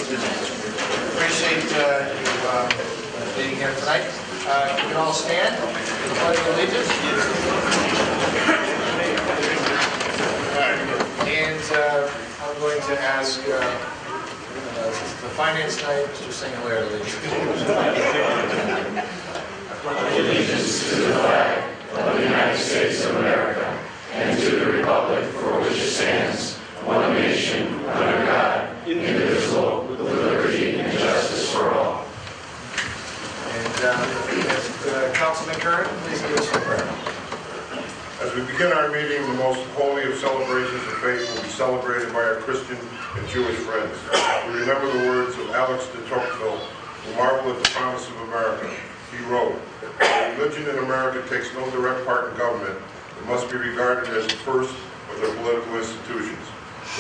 Appreciate you being here tonight. You can all stand for the Pledge of Allegiance. And I'm going to ask the finance night, Mr. Singler, to lead. Allegiance to the flag of the United States of America and to the republic for which it stands, one nation, under God, indivisible, with liberty and justice for all. And Councilman Curran, please give us a prayer. As we begin our meeting, the most holy of celebrations of faith will be celebrated by our Christian and Jewish friends. We remember the words of Alex de Tocqueville, who marveled at the promise of America. He wrote, "While religion in America takes no direct part in government, it must be regarded as the first of their political institutions.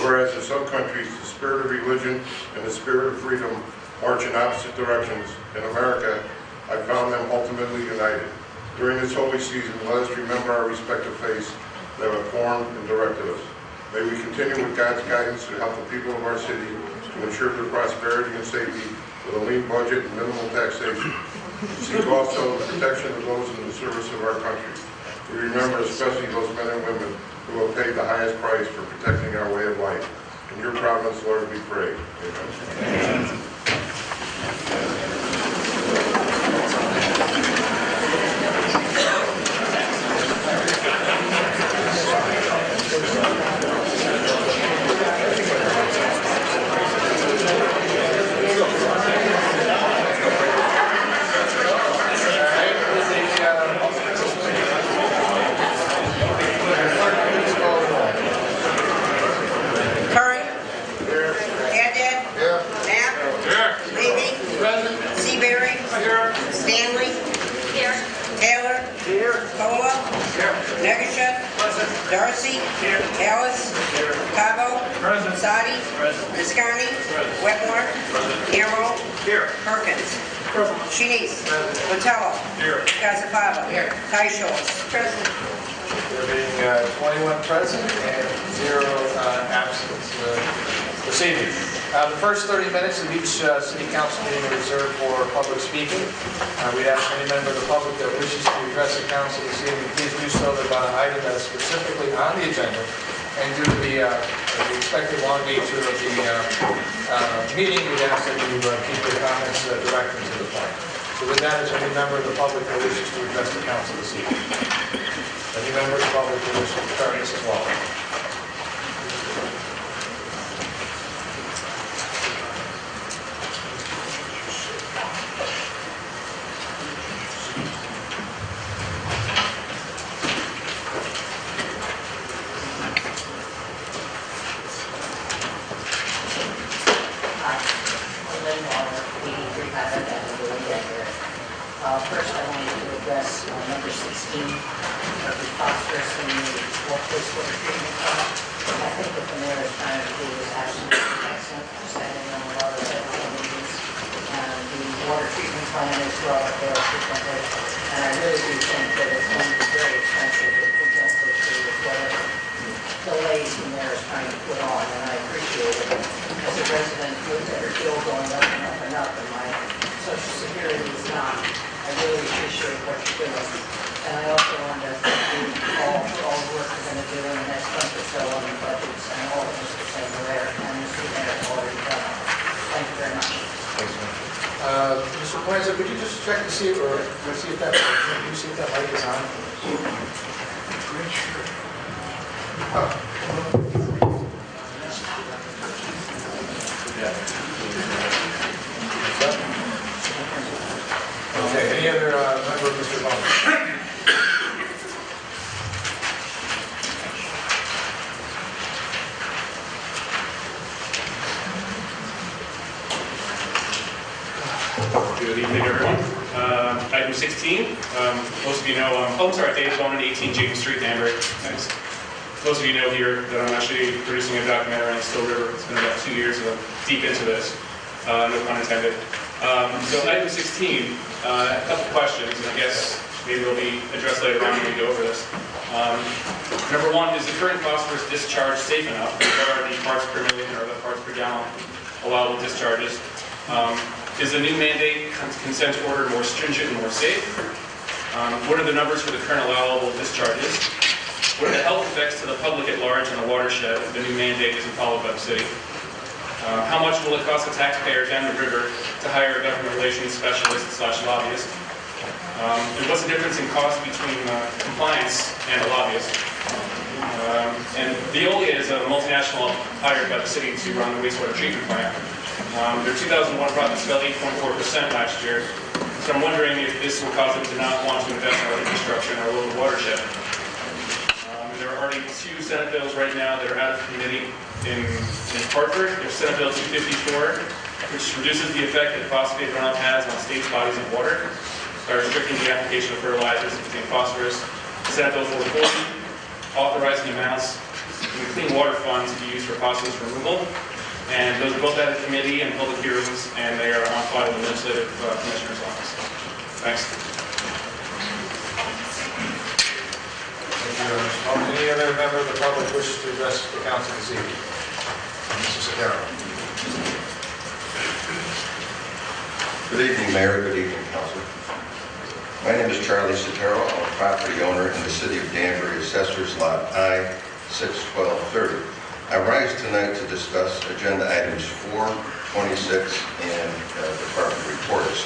Whereas in some countries, the spirit of religion and the spirit of freedom march in opposite directions, in America, I found them ultimately united. During this holy season, let us remember our respective faiths that have formed and directed us. May we continue with God's guidance to help the people of our city to ensure their prosperity and safety with a lean budget and minimal taxation. Seek also the protection of those in the service of our country. We remember especially those men and women who have paid the highest price for protecting our way of life. In your providence, Lord, we pray. Amen. Darcy, Ellis, Cabo, Sadi, Viscani, Wetmore, Emerald, Perkins, Shanice, Botello, Casapava, Ty Schultz. Present. There being 21 present and 0 absent this evening. The first 30 minutes of each City Council meeting are reserved for public speaking. We'd ask any member of the public that wishes to address the council this evening, please do so about an item that is specifically on the agenda. And due to the expected long nature of the meeting, we'd ask that you keep your comments direct and to the point. So with that, is any member of the public that wishes to address the council this evening? Any member of the public that wishes to start, Mrs. Waller? First, I wanted to address number 16 of the phosphorus in the wastewater treatment plant. I think what the mayor is trying to do is absolutely excellent. I sat in on a lot of other meetings, and the water treatment plant is well there frequently. And I really do think that it's going to be very expensive if we don't go through with whatever delays the mayor is trying to put on, and I appreciate it. As a resident with every bill going up and up and up, and my Social Security is not. I really appreciate what you're doing. And I also want to thank you all for all the work you're going to do in the next month or so on the budgets and all of Mr. Singler and Mr. Mayor have already done. Thank you very much. Thanks, man. Mr. Kwanzaa, could you just check to see if, that light is on? Okay, any other member of Mr. Bowman? Good evening, everyone. Item 16. Most of you know, Dave Bowman, 18 James Street, Danbury. Thanks. Most of you know here that I'm actually producing a documentary on the Still River. It's been about 2 years ago, deep into this, no pun intended. So item 16, a couple questions, and I guess maybe they'll be addressed later on when we go over this. Number one, is the current phosphorus discharge safe enough? What are the parts per million or the parts per gallon allowable discharges. Is the new mandate consent order more stringent and more safe? What are the numbers for the current allowable discharges? What are the health effects to the public at large in the watershed if the new mandate isn't followed by the city? How much will it cost the taxpayer down the river to hire a government relations specialist / lobbyist? And what's the difference in cost between compliance and a lobbyist? And Veolia is a multinational hired by the city to run the wastewater treatment plant. Their 2001 profits fell 8.4% last year. So I'm wondering if this will cause them to not want to invest in our infrastructure in our local watershed. There are already 2 Senate bills right now that are out of committee in Hartford. There's Senate Bill 254, which reduces the effect that phosphate runoff has on states' bodies of water by restricting the application of fertilizers that contain phosphorus. Senate Bill 440, authorizing amounts in the Clean Water Fund to be used for phosphorus removal. And those are both out of committee and public hearings, and they are on file in the Legislative Commissioner's office. Thanks. Thank you, Mr. Holmes. Any other member of the public wishes to address the council this evening? Mr. Sotero. Good evening, Mayor. Good evening, Council. My name is Charlie Sotero. I'm a property owner in the city of Danbury, Assessor's Lot I, 61230. I rise tonight to discuss agenda items 4, 26, and department reports.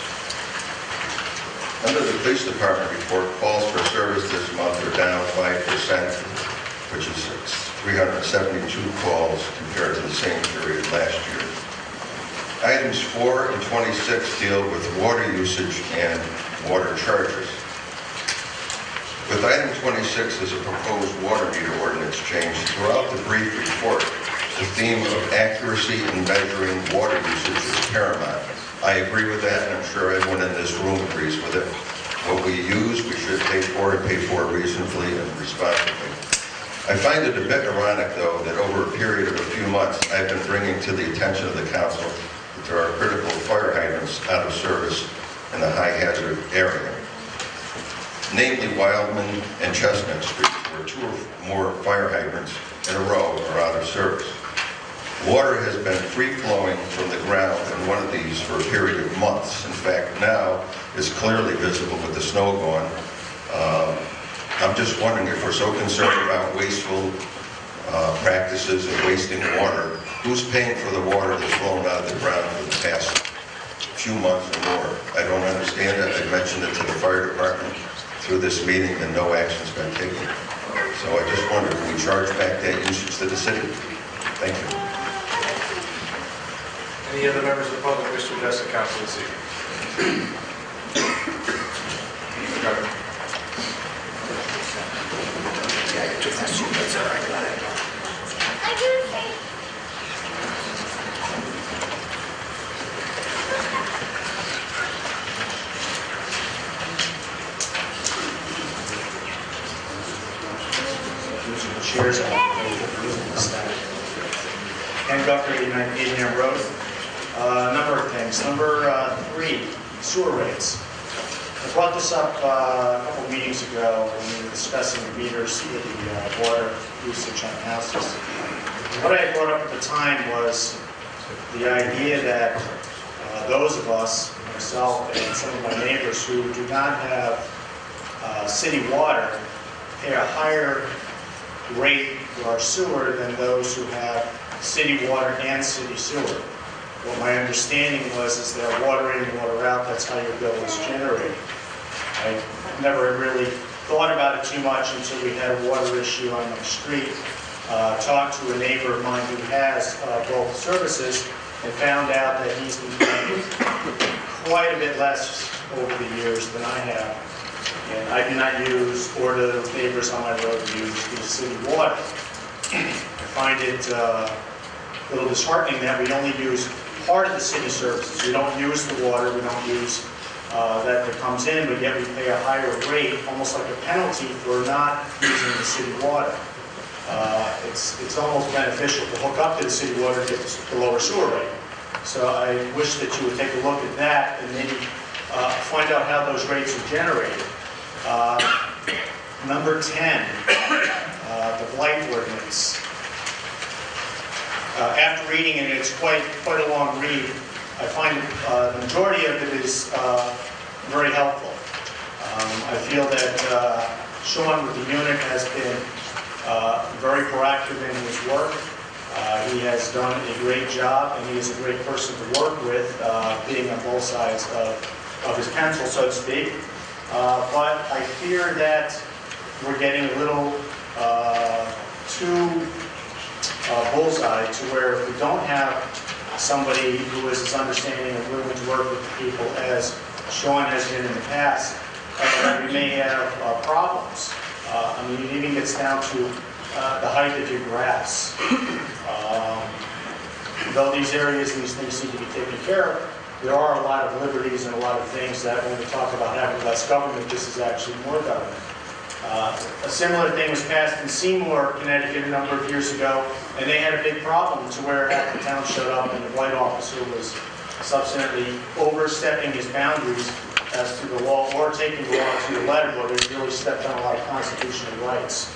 Under the police department report, calls for service this month are down 5%, which is 372 calls compared to the same period last year. Items 4 and 26 deal with water usage and water charges. With item 26 as a proposed water meter ordinance change, throughout the brief report, the theme of accuracy in measuring water usage is paramount. I agree with that, and I'm sure everyone in this room agrees with it. What we use, we should pay for and pay for reasonably and responsibly. I find it a bit ironic, though, that over a period of a few months, I've been bringing to the attention of the council that there are critical fire hydrants out of service in the high-hazard area. Namely, Wildman and Chestnut Streets, where 2 or more fire hydrants in a row are out of service. Water has been free-flowing from the ground in one of these for a period of months. In fact, now it's clearly visible with the snow gone. I'm just wondering, if we're so concerned about wasteful practices and wasting water, who's paying for the water that's flowing out of the ground for the past few months or more? I don't understand it. I mentioned it to the fire department through this meeting, and no action's been taken. So I just wonder, can we charge back that usage to the city? Thank you. Any other members of the public wish to address the council this evening? Governor. Chairs and Guthrie, 89 Road. A number of things. Number 3, sewer rates. I brought this up a couple meetings ago when we were discussing the meters for the water usage on houses. What I brought up at the time was the idea that those of us, myself and some of my neighbors who do not have city water, pay a higher rate for our sewer than those who have city water and city sewer. What my understanding was is that water in, water out, that's how your bill is generated. I never really thought about it too much until we had a water issue on my street. Talked to a neighbor of mine who has both services and found out that he's been paying quite a bit less over the years than I have. And I do not use, or the neighbors on my road use, the city water. I find it a little disheartening that we only use part of the city services. We don't use the water, we don't use that comes in, but yet we pay a higher rate, almost like a penalty for not using the city water. It's almost beneficial to hook up to the city water to get the lower sewer rate. So I wish that you would take a look at that and maybe find out how those rates are generated. Number 10, the blight ordinance. After reading it, it's quite a long read. I find the majority of it is very helpful. I feel that Sean with the unit has been very proactive in his work. He has done a great job, and he is a great person to work with, being on both sides of his pencil, so to speak. But I fear that we're getting a little too bullseye, to where if we don't have somebody who is as understanding and willing to work with people as Sean has been in the past, we may have problems. I mean, it even gets down to the height of your grass. Though these areas and these things need to be taken care of, there are a lot of liberties and a lot of things that when we talk about having less government, this is actually more government. A similar thing was passed in Seymour, Connecticut a number of years ago, and they had a big problem to where half the town showed up and the blight officer was substantially overstepping his boundaries as to the law, or taking the law to the letter, where they really stepped on a lot of constitutional rights.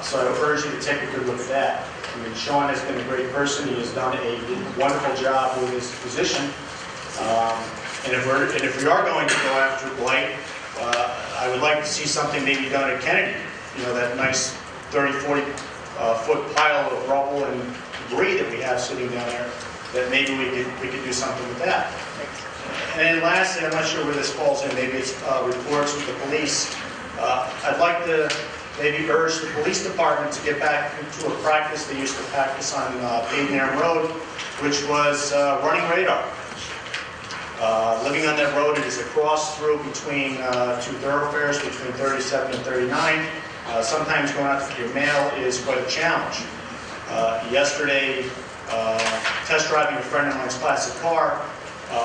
So I urge you to take a good look at that. I mean, Sean has been a great person. He has done a wonderful job with his position. And if we are going to go after blight, I would like to see something maybe done at Kennedy. You know, that nice 30, 40 foot pile of rubble and debris that we have sitting down there, that maybe we could do something with that. And then lastly, I'm not sure where this falls in, maybe it's reports with the police. I'd like to maybe urge the police department to get back into a practice they used to practice on Payden Road, which was running radar. Living on that road, it is a cross-through between two thoroughfares, between 37 and 39. Sometimes going out to your mail is quite a challenge. Yesterday, test driving a friend of mine's classic car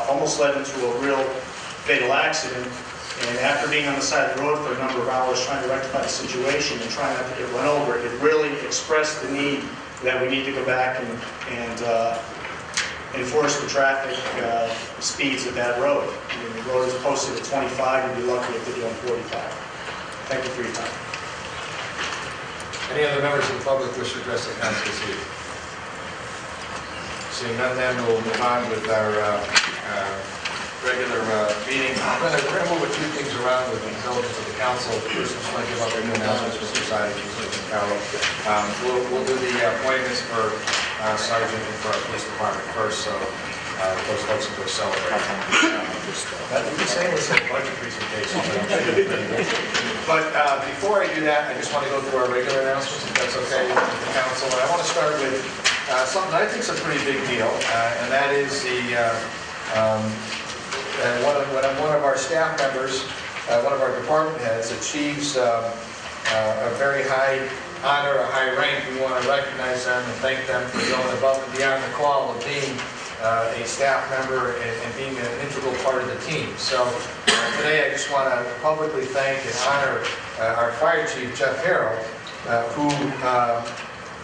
almost led into a real fatal accident. And after being on the side of the road for a number of hours trying to rectify the situation and trying not to get run over, it really expressed the need that we need to go back and enforce the traffic speeds of that road. I mean, the road is posted at 25, and you'd be lucky if they do on 45. Thank you for your time. Any other members of the public wish to address the council this evening? Seeing none, then we'll move on with our regular meeting. We're going to move a few things around with the indulgence of the council. First, I just want to give out the new announcements for society, Mr. Carroll. We'll do the appointments for Sergeant and for our police department first, so those folks can go celebrate. The same as the budget presentation. But before I do that, I just want to go through our regular announcements, if that's okay with the council. And I want to start with something that I think is a pretty big deal, and that is when one of our staff members, one of our department heads, achieves a very high honor, a high rank, we want to recognize them and thank them for going above and beyond the call of being a staff member and being an integral part of the team. So today I just want to publicly thank and honor our Fire Chief, Jeff Harrell, who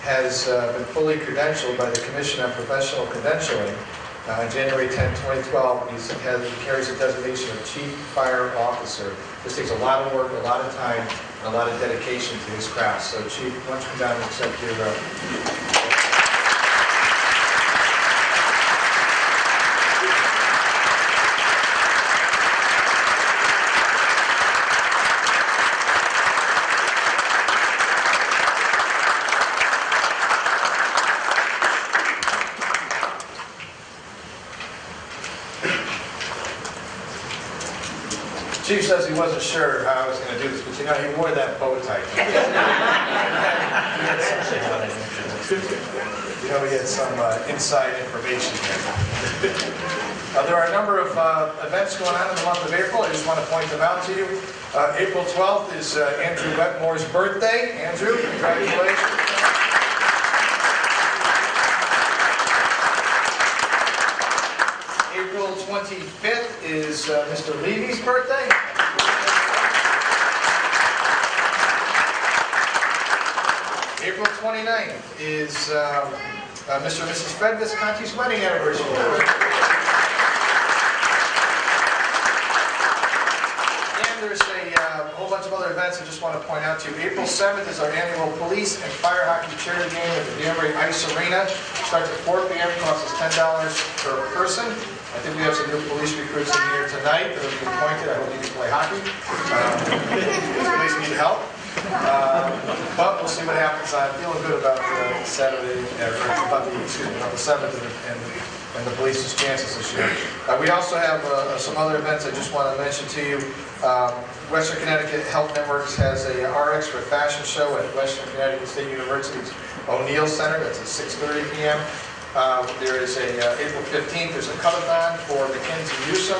has been fully credentialed by the Commission on Professional Credentialing. On January 10, 2012, he carries the designation of Chief Fire Officer. This takes a lot of work, a lot of time, and a lot of dedication to his craft. So, Chief, why don't you come down and accept your... Chief says he wasn't sure how I was going to do this, but you know, he wore that bow tie. You know, he had some inside information there. There are a number of events going on in the month of April. I just want to point them out to you. April 12th is Andrew Wetmore's birthday. Andrew, congratulations. April 25th is Mr. Levy's birthday. April 29th is Mr. and Mrs. Fred Visconti's wedding anniversary. And there's a whole bunch of other events I just want to point out to April 7th is our annual police and fire hockey charity game at the Danbury Ice Arena. Starts at 4 p.m., costs us $10 per person. I think we have some new police recruits in here tonight that will be appointed. I hope you can play hockey. Police need help. But we'll see what happens. I'm feeling good about Saturday, about the 7th and the police's chances this year. We also have some other events I just want to mention to you. Western Connecticut Health Networks has a RX for Fashion show at Western Connecticut State University's O'Neill Center. That's at 6:30 p.m. There is a April 15th, there's a cut-a-thon for Mackenzie Newsom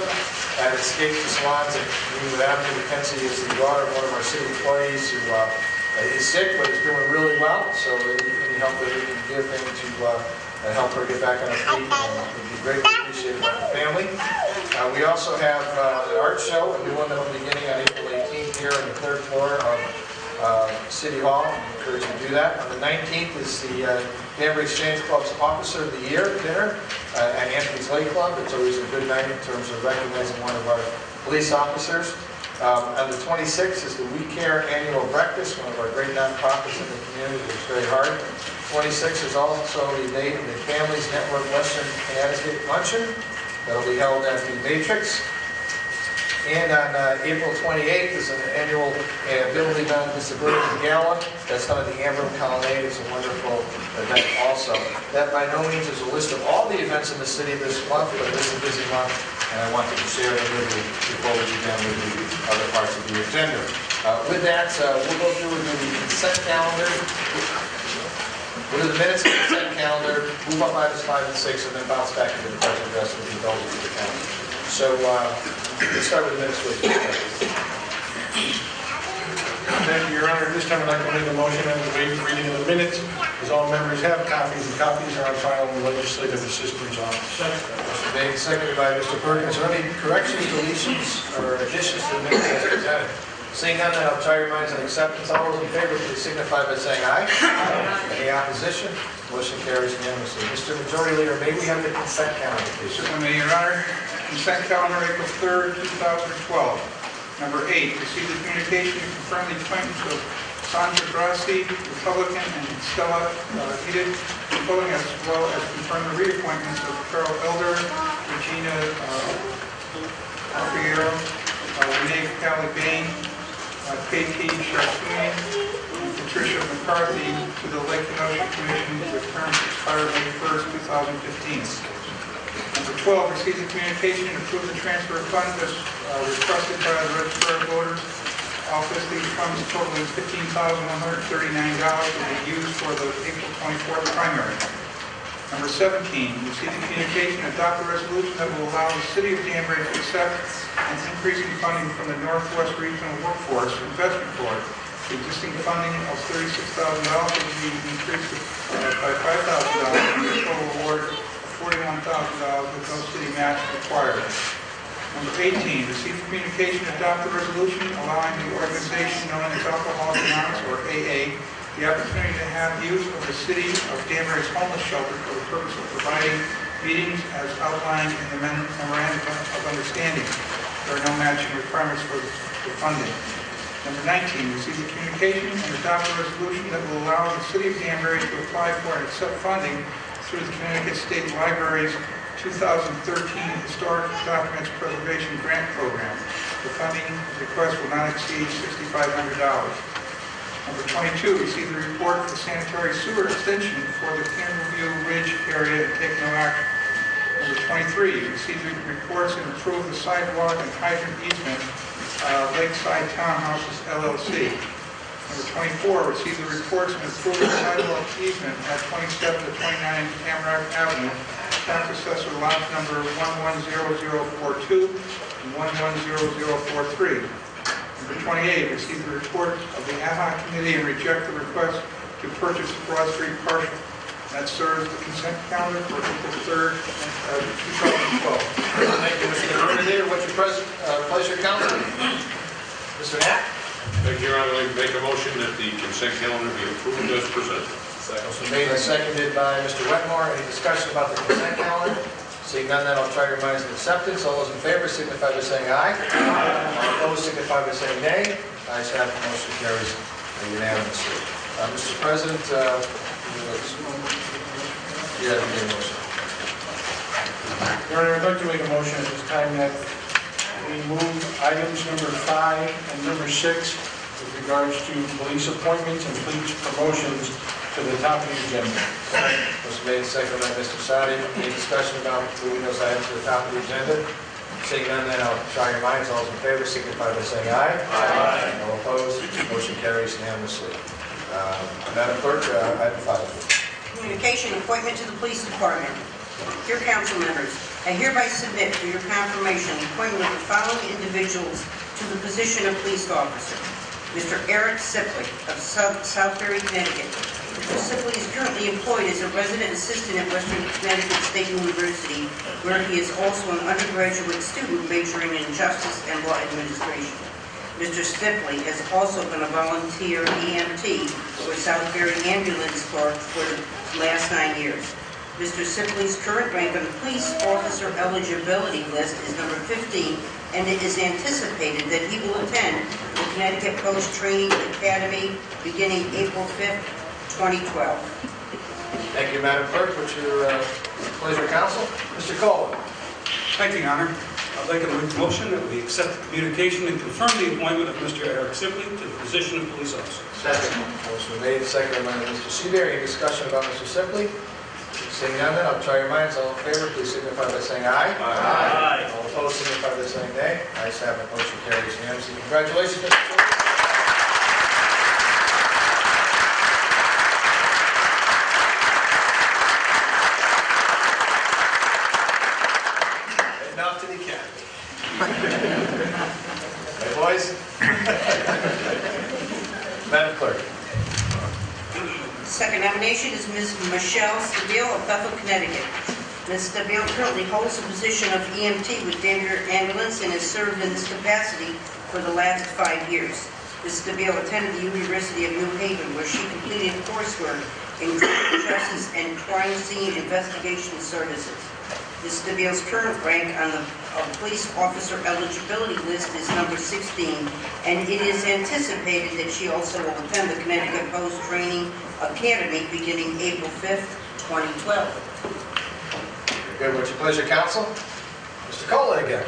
at Escape the Salons at Greenwood Avenue. Mackenzie is the daughter of one of our city employees who is sick but is doing really well. So any help that we can give him to help her get back on her feet would be greatly appreciated by the family. We also have the art show, a new one that will be beginning on April 18th here on the 3rd floor of City Hall. I encourage you to do that. On the 19th is the Danbury Exchange Club's Officer of the Year dinner at Anthony's Lake Club. It's always a good night in terms of recognizing one of our police officers. On the 26th is the We Care annual breakfast, one of our great nonprofits in the community. It's very hard. 26th is also the date of the Families Network Western Connecticut Luncheon. That'll be held at the Matrix. And on April 28th is an annual Ability Bound Disability Gala. That's done at the Amber Colonnade. It's a wonderful event also. That by no means is a list of all the events in the city this month, but it is a busy month, and I wanted to share them with you before we begin with the other parts of the agenda. With that, we'll go through the consent calendar. We'll do the minutes of the consent calendar, move up items 5 and 6, and then bounce back into the budget rest of the indulgence of the calendar. So, let's start with the minutes, please. Thank you, Your Honor. This time I'd like to make a motion on the waive reading of the minutes, as all members have copies, and copies are on file in the Legislative Assistant's office. Motion made, seconded by Mr. Perkins. Are there any corrections, deletions, or additions to the minutes as presented? Seeing none, then I'll try your minds on acceptance. All those in favor, please signify by saying aye. Aye. Any opposition? Motion carries unanimously. Mr. Majority Leader, may we have the consent calendar, please? Certainly, Your Honor. Consent calendar, April 3rd, 2012. Number 8, receive the communication to confirm the appointments of Sandra Grassi, Republican, and Stella Edith, Republican, as well as confirm the reappointments of Carol Elder, Regina Alfiero, Renee Cali-Bain, K.T. Chartouni, and Patricia McCarthy to the Lake Kenosha Commission with terms expired May 1st, 2015. Number 12, receive the communication and approve the transfer of funds as requested by the Registrar of Voters Office. These funds totaling $15,139 will be used for the April 24th primary. Number 17, receive the communication and adopt a resolution that will allow the City of Danbury to accept an increase in funding from the Northwest Regional Workforce Investment Board. The existing funding of $36,000 will be increased by $5,000 and the total award of $41,000 with no city match required. Number 18, receive the communication and adopt a resolution allowing the organization known as Alcoholics Anonymous, or AA, the opportunity to have use of the City of Danbury's homeless shelter for the purpose of providing meetings as outlined in the Memorandum of Understanding. There are no matching requirements for the funding. Number 19, receive the communication and adopt a resolution that will allow the City of Danbury to apply for and accept funding through the Connecticut State Library's 2013 Historic Documents Preservation Grant Program. The funding request will not exceed $6,500. Number 22, receive the report of the sanitary sewer extension for the Camberview Ridge area and take no action. Number 23, receive the reports and approve the sidewalk and hydrant easement, Lakeside Townhouses LLC. Number 24, receive the reports and approve the sidewalk easement at 27 to 29 Tamarack Avenue, tax assessor lot number 110042 and 110043. Number 28, receive the report of the ad hoc committee and reject the request to purchase Broad Street partial. That serves the consent calendar for April 3rd, 2012. Thank you, Mr. Majority Leader. What's your pleasure, Council? Mr. Knapp? Thank you, Your Honor. I'd like to make a motion that the consent calendar be approved as presented. Motion made and seconded by Mr. Wetmore. Any discussion about the consent calendar? Seeing none, then I'll try your minds in acceptance. All those in favor signify by saying aye. All opposed signify by saying nay. Ayes have it, motion carries unanimously. Mr. President, you have your motion. Your Honor, I'd like to make a motion at this time that we move items number 5 and number 6 with regards to police appointments and police promotions to the top of the agenda. Motion made, seconded by Mr. Sadi. Any discussion about moving those items to the top of the agenda? Seeing none, then I'll try your minds. All those in favor signify by saying aye. Aye. All opposed, motion carries unanimously. Madam Clerk, item 5. Communication, appointment to the police department. Dear council members, I hereby submit for your confirmation the appointment of the following individuals to the position of police officer. Mr. Eric Sipley of Southbury, Connecticut. Mr. Sipley is currently employed as a resident assistant at Western Connecticut State University, where he is also an undergraduate student majoring in justice and law administration. Mr. Sipley has also been a volunteer EMT for Southbury Ambulance Corps for the last 9 years. Mr. Sipley's current rank on the police officer eligibility list is number 15, and it is anticipated that he will attend the Connecticut Post Training Academy beginning April 5th, 2012. Thank you, Madam Clerk. Would you please your counsel? Mr. Cole. Thank you, Your Honor. I'd like to make a motion that we accept the communication and confirm the appointment of Mr. Eric Sipley to the position of police officer. Second. Motion made, seconded by Mr. Seabury. Any discussion about Mr. Sipley? Seeing none, then I'll try your minds. All in favor, please signify by saying aye. Aye. All opposed, signify by saying nay. Ayes have it. Motion carries unanimously. Congratulations, Mr. Sipley. Heading off to the academy. Hey, boys. Madam Clerk. Second nomination is Ms. Michelle Stabile of Bethel, Connecticut. Ms. Stabile currently holds the position of EMT with Danbury Ambulance and has served in this capacity for the last 5 years. Ms. Stabile attended the University of New Haven, where she completed coursework in criminal justice and crime scene investigation services. Ms. Stabile's current rank on the police officer eligibility list is number 16, and it is anticipated that she also will attend the Connecticut Post Training Academy beginning April 5th, 2012. Good. Would you pleasure, counsel? Mr. Kohler again.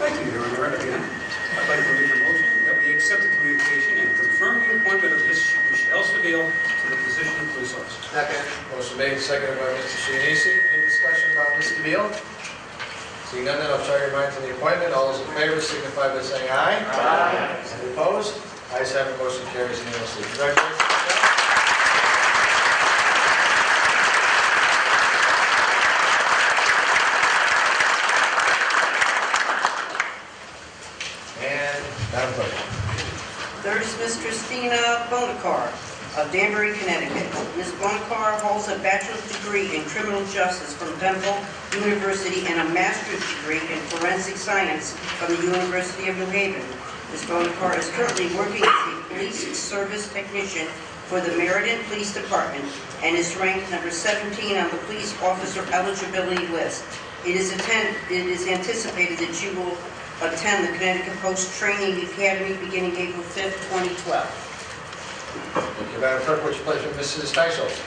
Thank you, Your Honor. Again, I'd like to make a motion that we accept the communication and confirm the appointment of Ms. Michelle Stabile to the position of police officer. Second. Motion made and seconded by Mr. Shinisi. Any discussion about Ms. Stabile? Seeing none, then I'll try your minds on the appointment. All those in favor signify by saying aye. Aye. Any opposed? Ayes have it. Motion carries unanimously. Congratulations. Third is Ms. Christina Bonacar of Danbury, Connecticut. Ms. Bonacar holds a bachelor's degree in criminal justice from Bethel University and a master's degree in forensic science from the University of New Haven. Ms. Bonacar is currently working as a police service technician for the Meriden Police Department and is ranked number 17 on the police officer eligibility list. It is anticipated that she will attend the Connecticut Post Training Academy beginning April 5th, 2012. Thank you, Madam Clerk. What's your pleasure, Mrs. Teichholz?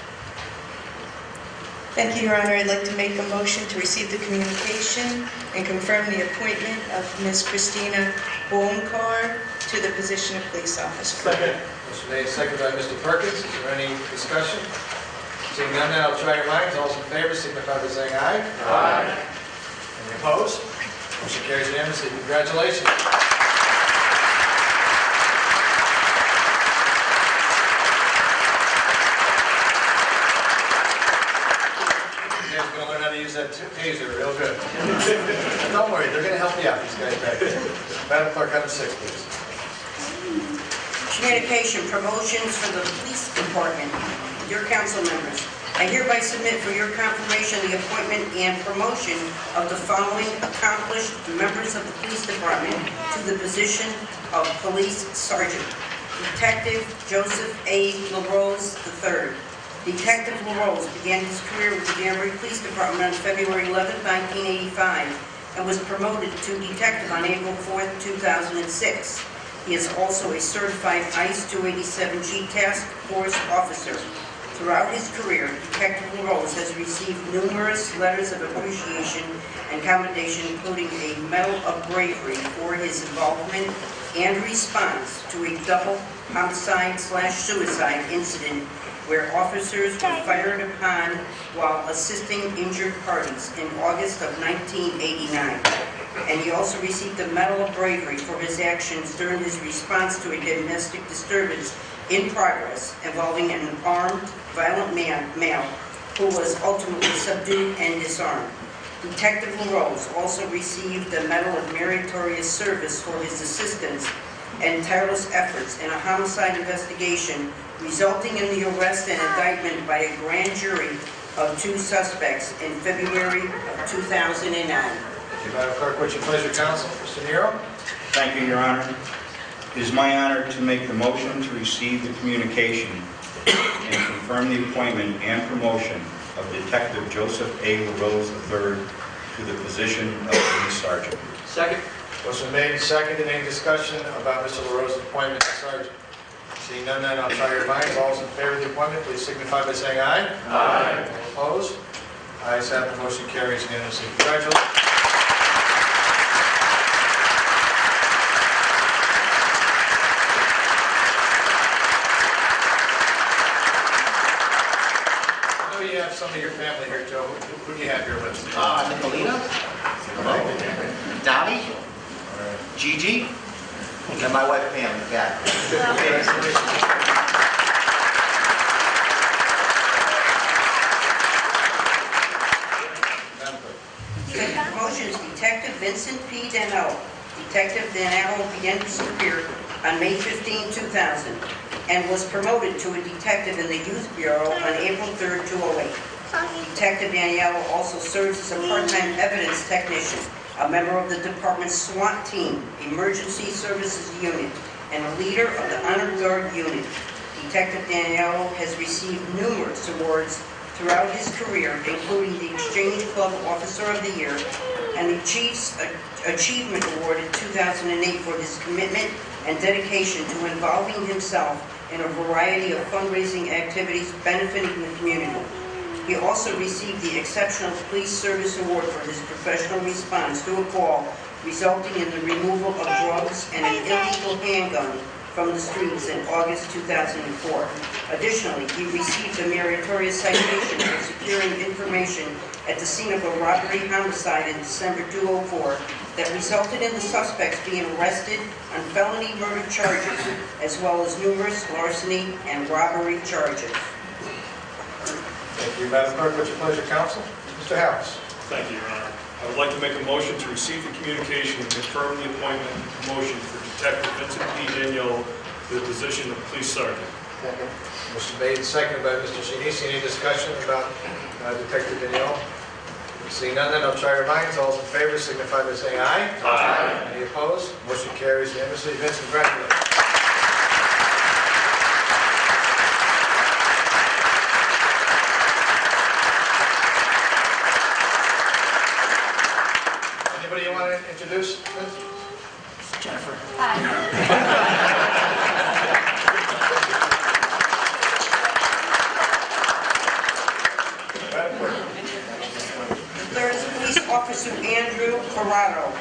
Thank you, Your Honor. I'd like to make a motion to receive the communication and confirm the appointment of Ms. Christina Bonacar to the position of police officer. Second. Motion made, seconded by Mr. Perkins. Is there any discussion? Seeing none, now I'll try your minds. All those in favor signify by saying aye. Aye. Any opposed? Motion carries unanimously. Congratulations. You guys are going to learn how to use that taser real good. Don't worry, they're going to help you out, these guys back there. Madam Clerk, item 6, please. Communication promotions for the police department. Dear council members, I hereby submit for your confirmation the appointment and promotion of the following accomplished members of the police department to the position of police sergeant. Detective Joseph A. LaRose III. Detective LaRose began his career with the Danbury Police Department on February 11, 1985, and was promoted to detective on April 4, 2006. He is also a certified ICE 287G Task Force officer. Throughout his career, Detective LaRose has received numerous letters of appreciation and commendation, including a Medal of Bravery for his involvement and response to a double homicide/suicide incident where officers were fired upon while assisting injured parties in August of 1989. And he also received the Medal of Bravery for his actions during his response to a domestic disturbance in progress involving an armed, violent male who was ultimately subdued and disarmed. Detective LaRose also received the Medal of Meritorious Service for his assistance and tireless efforts in a homicide investigation resulting in the arrest and indictment by a grand jury of 2 suspects in February of 2009. Madam Clerk, would you please your counsel? Mr. Nero? Thank you, Your Honor. It is my honor to make the motion to receive the communication and confirm the appointment and promotion of Detective Joseph A. LaRose III to the position of Police Sergeant. Second. Motion made and seconded. Any discussion about Mr. LaRose's appointment as Sergeant? Seeing none, then I'll try your minds. All those in favor of the appointment, please signify by saying aye. Aye. All opposed? Ayes have the motion carries unanimously. Congratulations. You have some of your family here, Joe. Who do you have here with us? Nicolina, Donnie, Gigi, and my wife Pam in the back. Second promotion is Detective Vincent P. Danello. Detective Danello began his career on May 15, 2000. And was promoted to a detective in the Youth Bureau on April 3, 2008. Detective Daniello also serves as a part-time evidence technician, a member of the department's SWAT team, Emergency Services Unit, and a leader of the Honor Guard Unit. Detective Daniello has received numerous awards throughout his career, including the Exchange Club Officer of the Year and the Chief's Achievement Award in 2008 for his commitment and dedication to involving himself in a variety of fundraising activities benefiting the community. He also received the Exceptional Police Service Award for his professional response to a call resulting in the removal of drugs and an illegal handgun from the streets in August 2004. Additionally, he received a meritorious citation for securing information at the scene of a robbery homicide in December 2004 that resulted in the suspects being arrested on felony murder charges, as well as numerous larceny and robbery charges. Thank you, Madam Clerk. Would you pleasure counsel? Mr. Harris. Thank you, Your Honor. I would like to make a motion to receive the communication and confirm the appointment and promotion for Detective Vincent P. Daniel to the position of Police Sergeant. Second. Motion made and seconded by Mr. Shinisi. Any discussion about Detective Daniel? Seeing none, then I'll try your minds. All those in favor signify by saying aye. Aye. Any opposed? Motion carries unanimously. Vince, congratulations. Anybody you want to introduce? Jennifer. Third is Police Officer Andrew Corrado.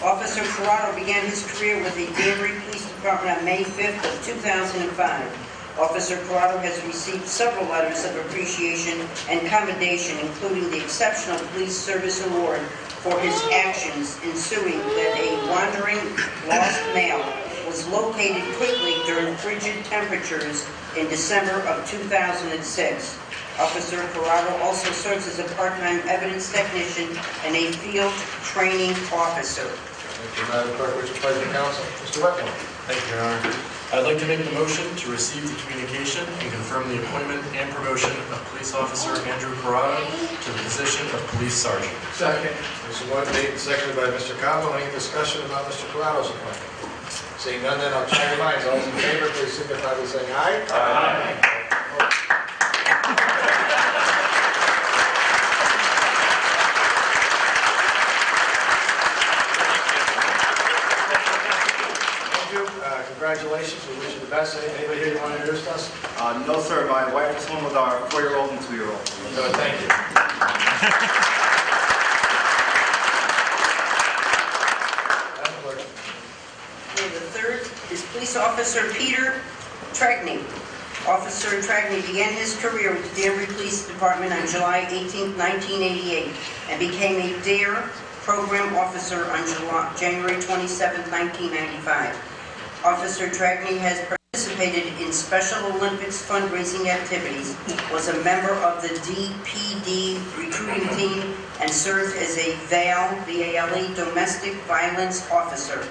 Officer Corrado began his career with the Danbury Police Department on May 5th of 2005. Officer Corrado has received several letters of appreciation and commendation, including the Exceptional Police Service Award for his actions ensuing that a wandering lost male was located quickly during frigid temperatures in December of 2006. Officer Corrado also serves as a part-time evidence technician and a field training officer. Thank you, Madam Clerk. Would you pleasure counsel? Mr. Wetmore. Thank you, Your Honor. I'd like to make the motion to receive the communication and confirm the appointment and promotion of Police Officer Andrew Corrado to the position of Police Sergeant. Second. Motion made and seconded by Mr. Cabo. Any discussion about Mr. Corrado's appointment? Seeing none, then I'll try your minds. All those in favor, please signify by saying aye. Aye. Congratulations, we wish you the best. Anybody here you want to introduce us? No, sir. My wife is home with our 4-year-old and 2-year-old. Good, thank you. Madam Clerk. Okay, the third is Police Officer Peter Tragney. Officer Tragney began his career with the Danbury Police Department on July 18, 1988, and became a DARE program officer on January 27, 1995. Officer Tragney has participated in Special Olympics fundraising activities, was a member of the DPD recruiting team, and served as a VAL, V-A-L-E, domestic violence officer.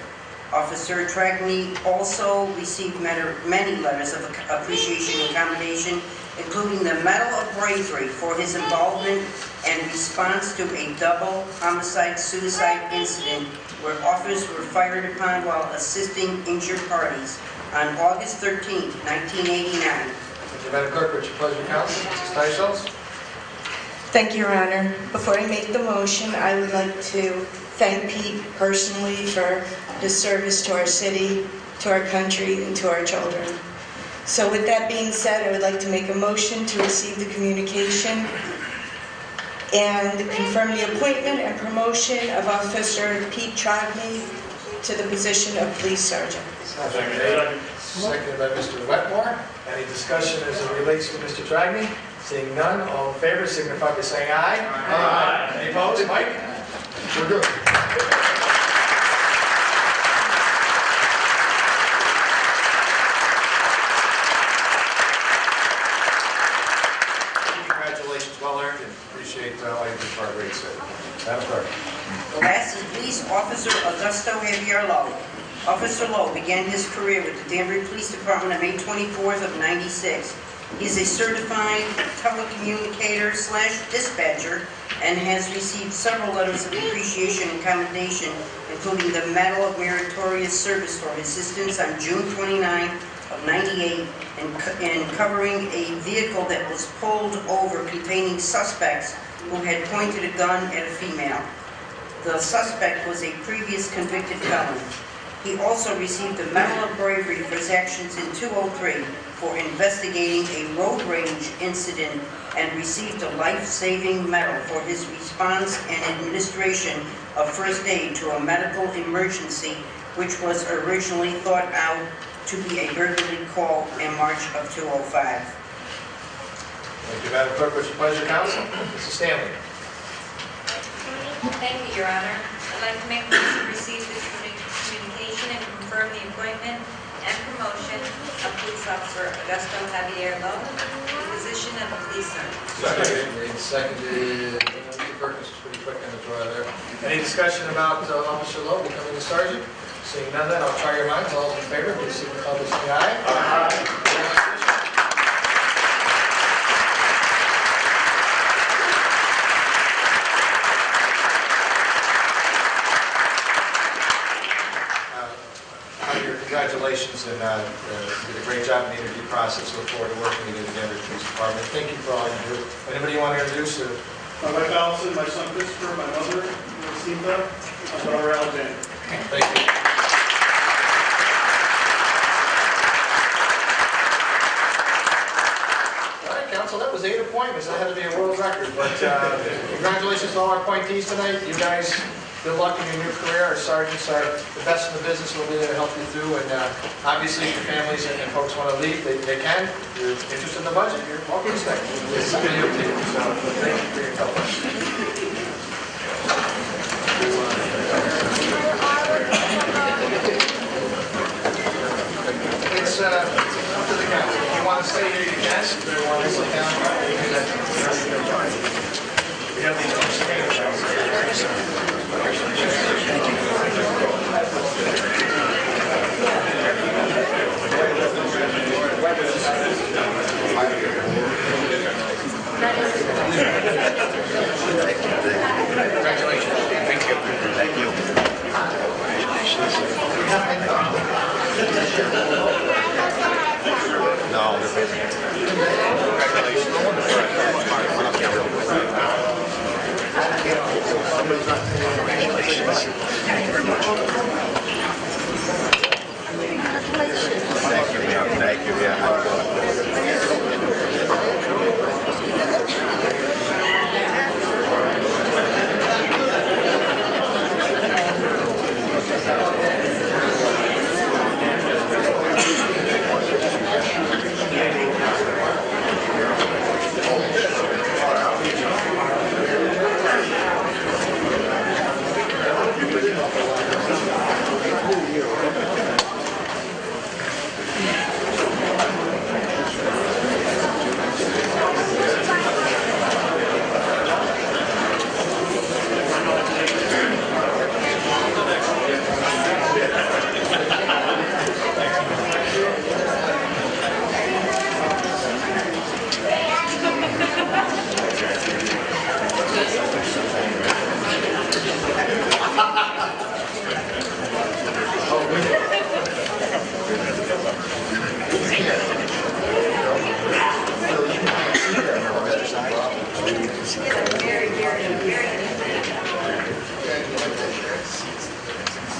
Officer Tragney also received many letters of appreciation and commendation, including the Medal of Bravery for his involvement and response to a double homicide-suicide incident where officers were fired upon while assisting injured parties on August 13, 1989. Thank you, Madam Clerk. Would you pleasure counsel? Mrs. Teichels? Thank you, Your Honor. Before I make the motion, I would like to thank Pete personally for his service to our city, to our country, and to our children. So with that being said, I would like to make a motion to receive the communication and confirm the appointment and promotion of Officer Pete Tragney to the position of police sergeant. Seconded by Mr. Wetmore. Any discussion as it relates to Mr. Tragney? Seeing none, all in favor signify by saying aye. Aye. Any opposed? Mike? We're good. Congratulations, well earned, and appreciate all you did for our great city. Madam Clerk. The last is Police Officer Augusto Javier Lowe. Officer Lowe began his career with the Danbury Police Department on May 24th of '96. He is a certified telecommunicator/dispatcher and has received several letters of appreciation and commendation, including the Medal of Meritorious Service for assistance on June 29 of '98 and covering a vehicle that was pulled over containing suspects who had pointed a gun at a female. The suspect was a previous convicted felon. He also received the Medal of Bravery for his actions in 2003 for investigating a road rage incident and received a life-saving medal for his response and administration of first aid to a medical emergency, which was originally thought out to be a burglary call in March of 2005. Thank you, Madam Clerk. What's your pleasure, counsel? Mrs. Stanley. Thank you, Your Honor. I'd like to make a motion to receive this communication and confirm the appointment and promotion of Police Officer Augusto Javier Lowe to the position of police sergeant. Seconded. Mr. Perkins is pretty quick on the draw there. Any discussion about Officer Lowe becoming a sergeant? Seeing none, then I'll try your minds. All those in favor, please signify by saying aye. Aye. Congratulations, and you did a great job in the interview process. Look forward to working with you in the Danbury Police Department. Thank you for all you do. Anybody you want to introduce? My wife Allison, my son Christopher, my mother, Rosita, my daughter Alexander. Thank you. All right, Council, that was 8 appointments. That had to be a world record. But congratulations to all our appointees tonight. You guys, good luck in your new career. Our sergeants are the best in the business. We'll be there to help you through. And obviously, if your families and folks want to leave, they can. If you're interested in the budget, you're welcome to stay. It's a video too. So thank you for your help. It's up to the council. If you want to stay here, you can. If you want to sit down, you can. We have these containers.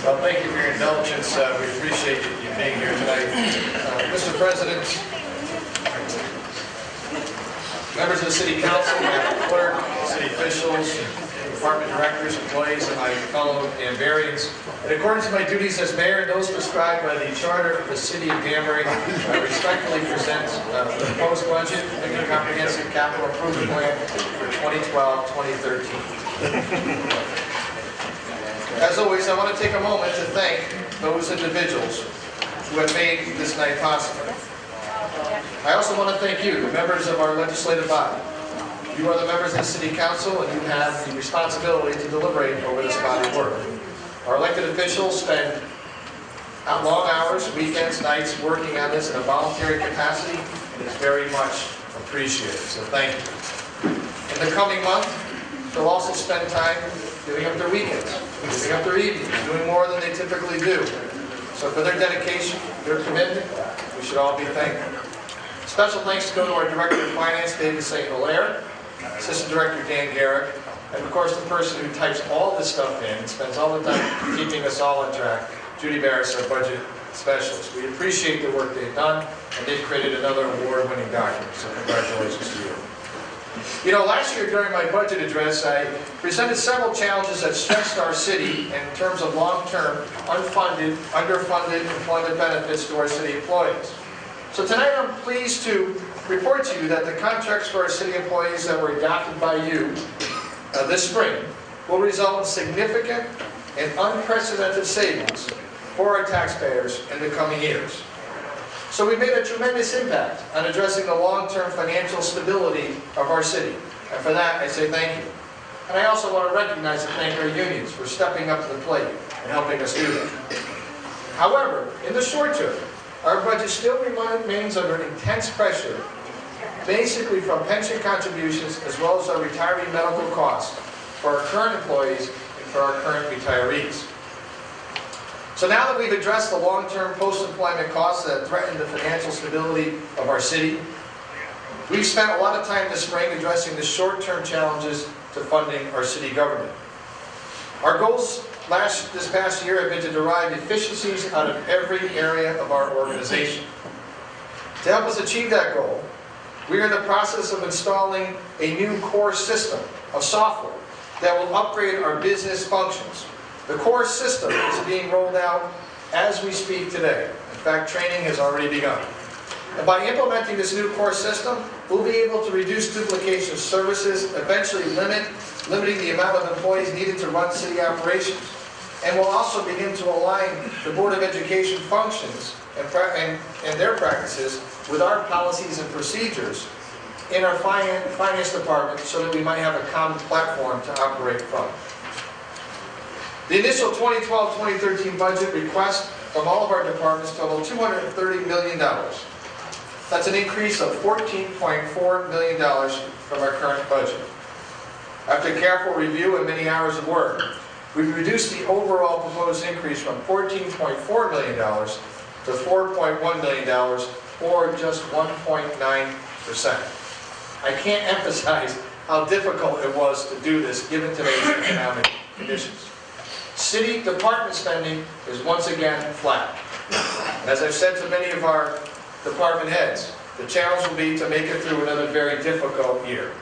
Well, thank you for your indulgence. We appreciate you being here tonight. Mr. President, members of the City Council, Madam Clerk, city officials, department directors, employees, and my fellow Danburyans. In accordance with my duties as mayor and those prescribed by the Charter of the City of Danbury, I respectfully present the proposed budget and the comprehensive capital improvement plan for 2012-2013. As always, I want to take a moment to thank those individuals who have made this night possible. I also want to thank you, the members of our legislative body. You are the members of the City Council, and you have the responsibility to deliberate over this body of work. Our elected officials spend long hours, weekends, nights working on this in a voluntary capacity, and it's very much appreciated, so thank you. In the coming month, they'll also spend time giving up their weekends, giving up their evenings, doing more than they typically do. So for their dedication, their commitment, we should all be thankful. Special thanks go to our Director of Finance, David St. Hilaire, Assistant Director Dan Garrick, and of course the person who types all this stuff in and spends all the time keeping us all on track, Judy Barris, our budget specialist. We appreciate the work they've done, and they've created another award-winning document, so congratulations to you. You know, last year during my budget address, I presented several challenges that stressed our city in terms of long-term, unfunded, underfunded employment benefits to our city employees. So tonight I'm pleased to report to you that the contracts for our city employees that were adopted by you this spring will result in significant and unprecedented savings for our taxpayers in the coming years. So we've made a tremendous impact on addressing the long-term financial stability of our city. And for that, I say thank you. And I also want to recognize and thank our unions for stepping up to the plate and helping us do that. However, in the short term, our budget still remains under intense pressure, basically from pension contributions as well as our retiree medical costs for our current employees and for our current retirees. So now that we've addressed the long-term post-employment costs that threaten the financial stability of our city, we've spent a lot of time this spring addressing the short-term challenges to funding our city government. Our goals this past year have been to derive efficiencies out of every area of our organization. To help us achieve that goal, we are in the process of installing a new core system of software that will upgrade our business functions. The core system is being rolled out as we speak today. In fact, training has already begun. And by implementing this new core system, we'll be able to reduce duplication of services, eventually limiting the amount of employees needed to run city operations. And we'll also begin to align the Board of Education functions and their practices with our policies and procedures in our finance department so that we might have a common platform to operate from. The initial 2012-2013 budget request from all of our departments totaled $230 million. That's an increase of $14.4 million from our current budget. After careful review and many hours of work, we've reduced the overall proposed increase from $14.4 million to $4.1 million, or just 1.9%. I can't emphasize how difficult it was to do this given today's economic conditions. City department spending is once again flat. And as I've said to many of our department heads, the challenge will be to make it through another very difficult year.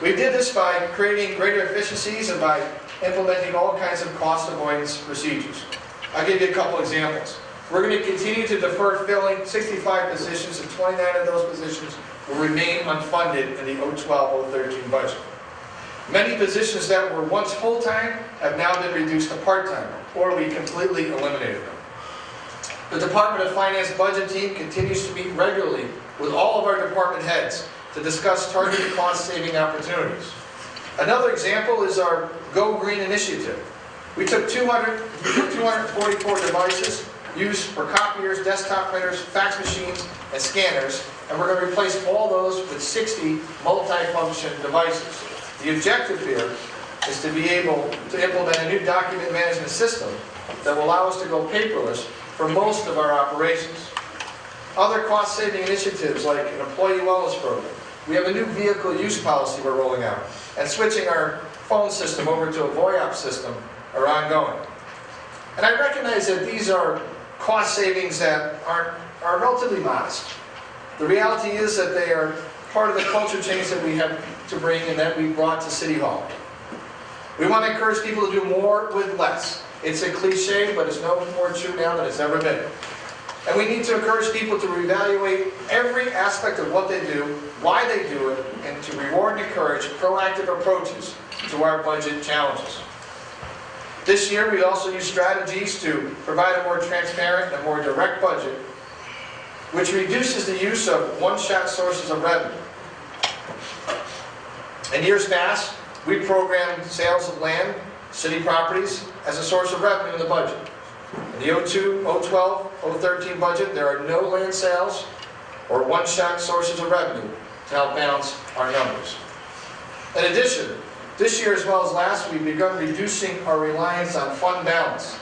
We did this by creating greater efficiencies and by implementing all kinds of cost avoidance procedures. I'll give you a couple examples. We're going to continue to defer filling 65 positions, and 29 of those positions will remain unfunded in the 2012-2013 budget. Many positions that were once full-time have now been reduced to part-time, or we completely eliminated them. The Department of Finance budget team continues to meet regularly with all of our department heads to discuss targeted cost-saving opportunities. Another example is our Go Green initiative. We took 244 devices used for copiers, desktop printers, fax machines, and scanners, and we're going to replace all those with 60 multi-function devices. The objective here is to be able to implement a new document management system that will allow us to go paperless for most of our operations. Other cost-saving initiatives like an employee wellness program. We have a new vehicle use policy we're rolling out, and switching our phone system over to a VoIP system are ongoing. And I recognize that these are cost savings that are relatively modest. The reality is that they are part of the culture change that we have to bring and that we brought to City Hall. We want to encourage people to do more with less. It's a cliche, but it's no more true now than it's ever been. And we need to encourage people to reevaluate every aspect of what they do, why they do it, and to reward and encourage proactive approaches to our budget challenges. This year, we also use strategies to provide a more transparent and more direct budget, which reduces the use of one-shot sources of revenue. In years past, we programmed sales of land, city properties, as a source of revenue in the budget. In the 02, 012, 013 budget, there are no land sales or one-shot sources of revenue to help balance our numbers. In addition, this year as well as last, we've begun reducing our reliance on fund balance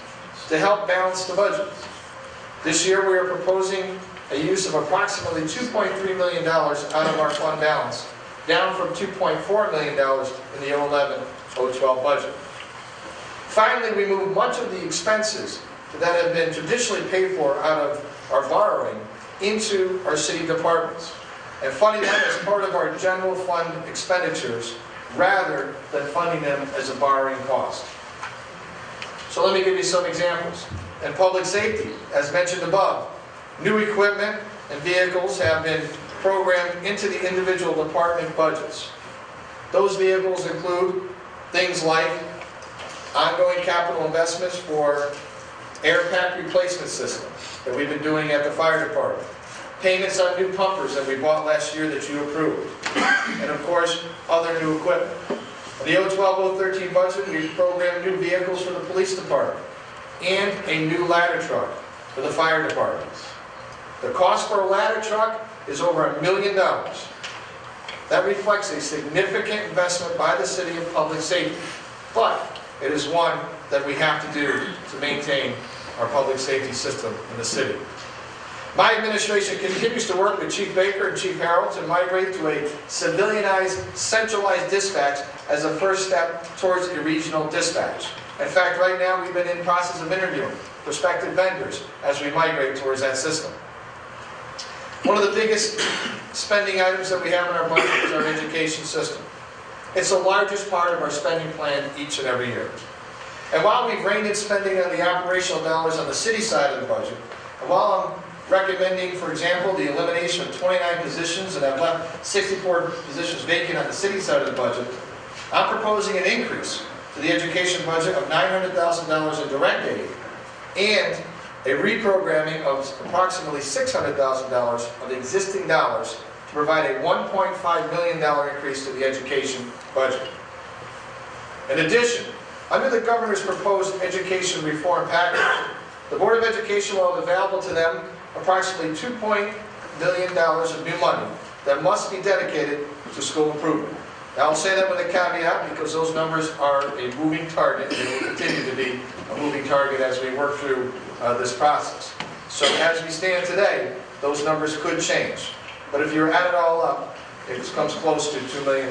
to help balance the budget. This year we are proposing a use of approximately $2.3 million out of our fund balance, down from $2.4 million in the 011-012 budget. Finally, we moved much of the expenses that have been traditionally paid for out of our borrowing into our city departments, and funding them as part of our general fund expenditures rather than funding them as a borrowing cost. So let me give you some examples. In public safety, as mentioned above, new equipment and vehicles have been programmed into the individual department budgets. Those vehicles include things like ongoing capital investments for air pack replacement system that we've been doing at the fire department, payments on new pumpers that we bought last year that you approved, and of course, other new equipment. In the 012-013 budget, we programmed new vehicles for the police department and a new ladder truck for the fire department. The cost for a ladder truck is over $1 million. That reflects a significant investment by the city in public safety, but it is one that we have to do to maintain our public safety system in the city. My administration continues to work with Chief Baker and Chief Harrell to migrate to a civilianized, centralized dispatch as a first step towards a regional dispatch. In fact, right now we've been in process of interviewing prospective vendors as we migrate towards that system. One of the biggest spending items that we have in our budget is our education system. It's the largest part of our spending plan each and every year. And while we've reined in spending on the operational dollars on the city side of the budget, and while I'm recommending, for example, the elimination of 29 positions and I've left 64 positions vacant on the city side of the budget, I'm proposing an increase to the education budget of $900,000 in direct aid and a reprogramming of approximately $600,000 of existing dollars to provide a $1.5 million increase to the education budget. In addition, under the governor's proposed education reform package, the Board of Education will have available to them approximately $2 billion of new money that must be dedicated to school improvement. Now, I'll say that with a caveat because those numbers are a moving target and will continue to be a moving target as we work through this process. So as we stand today, those numbers could change. But if you add it all up, it comes close to $2 million.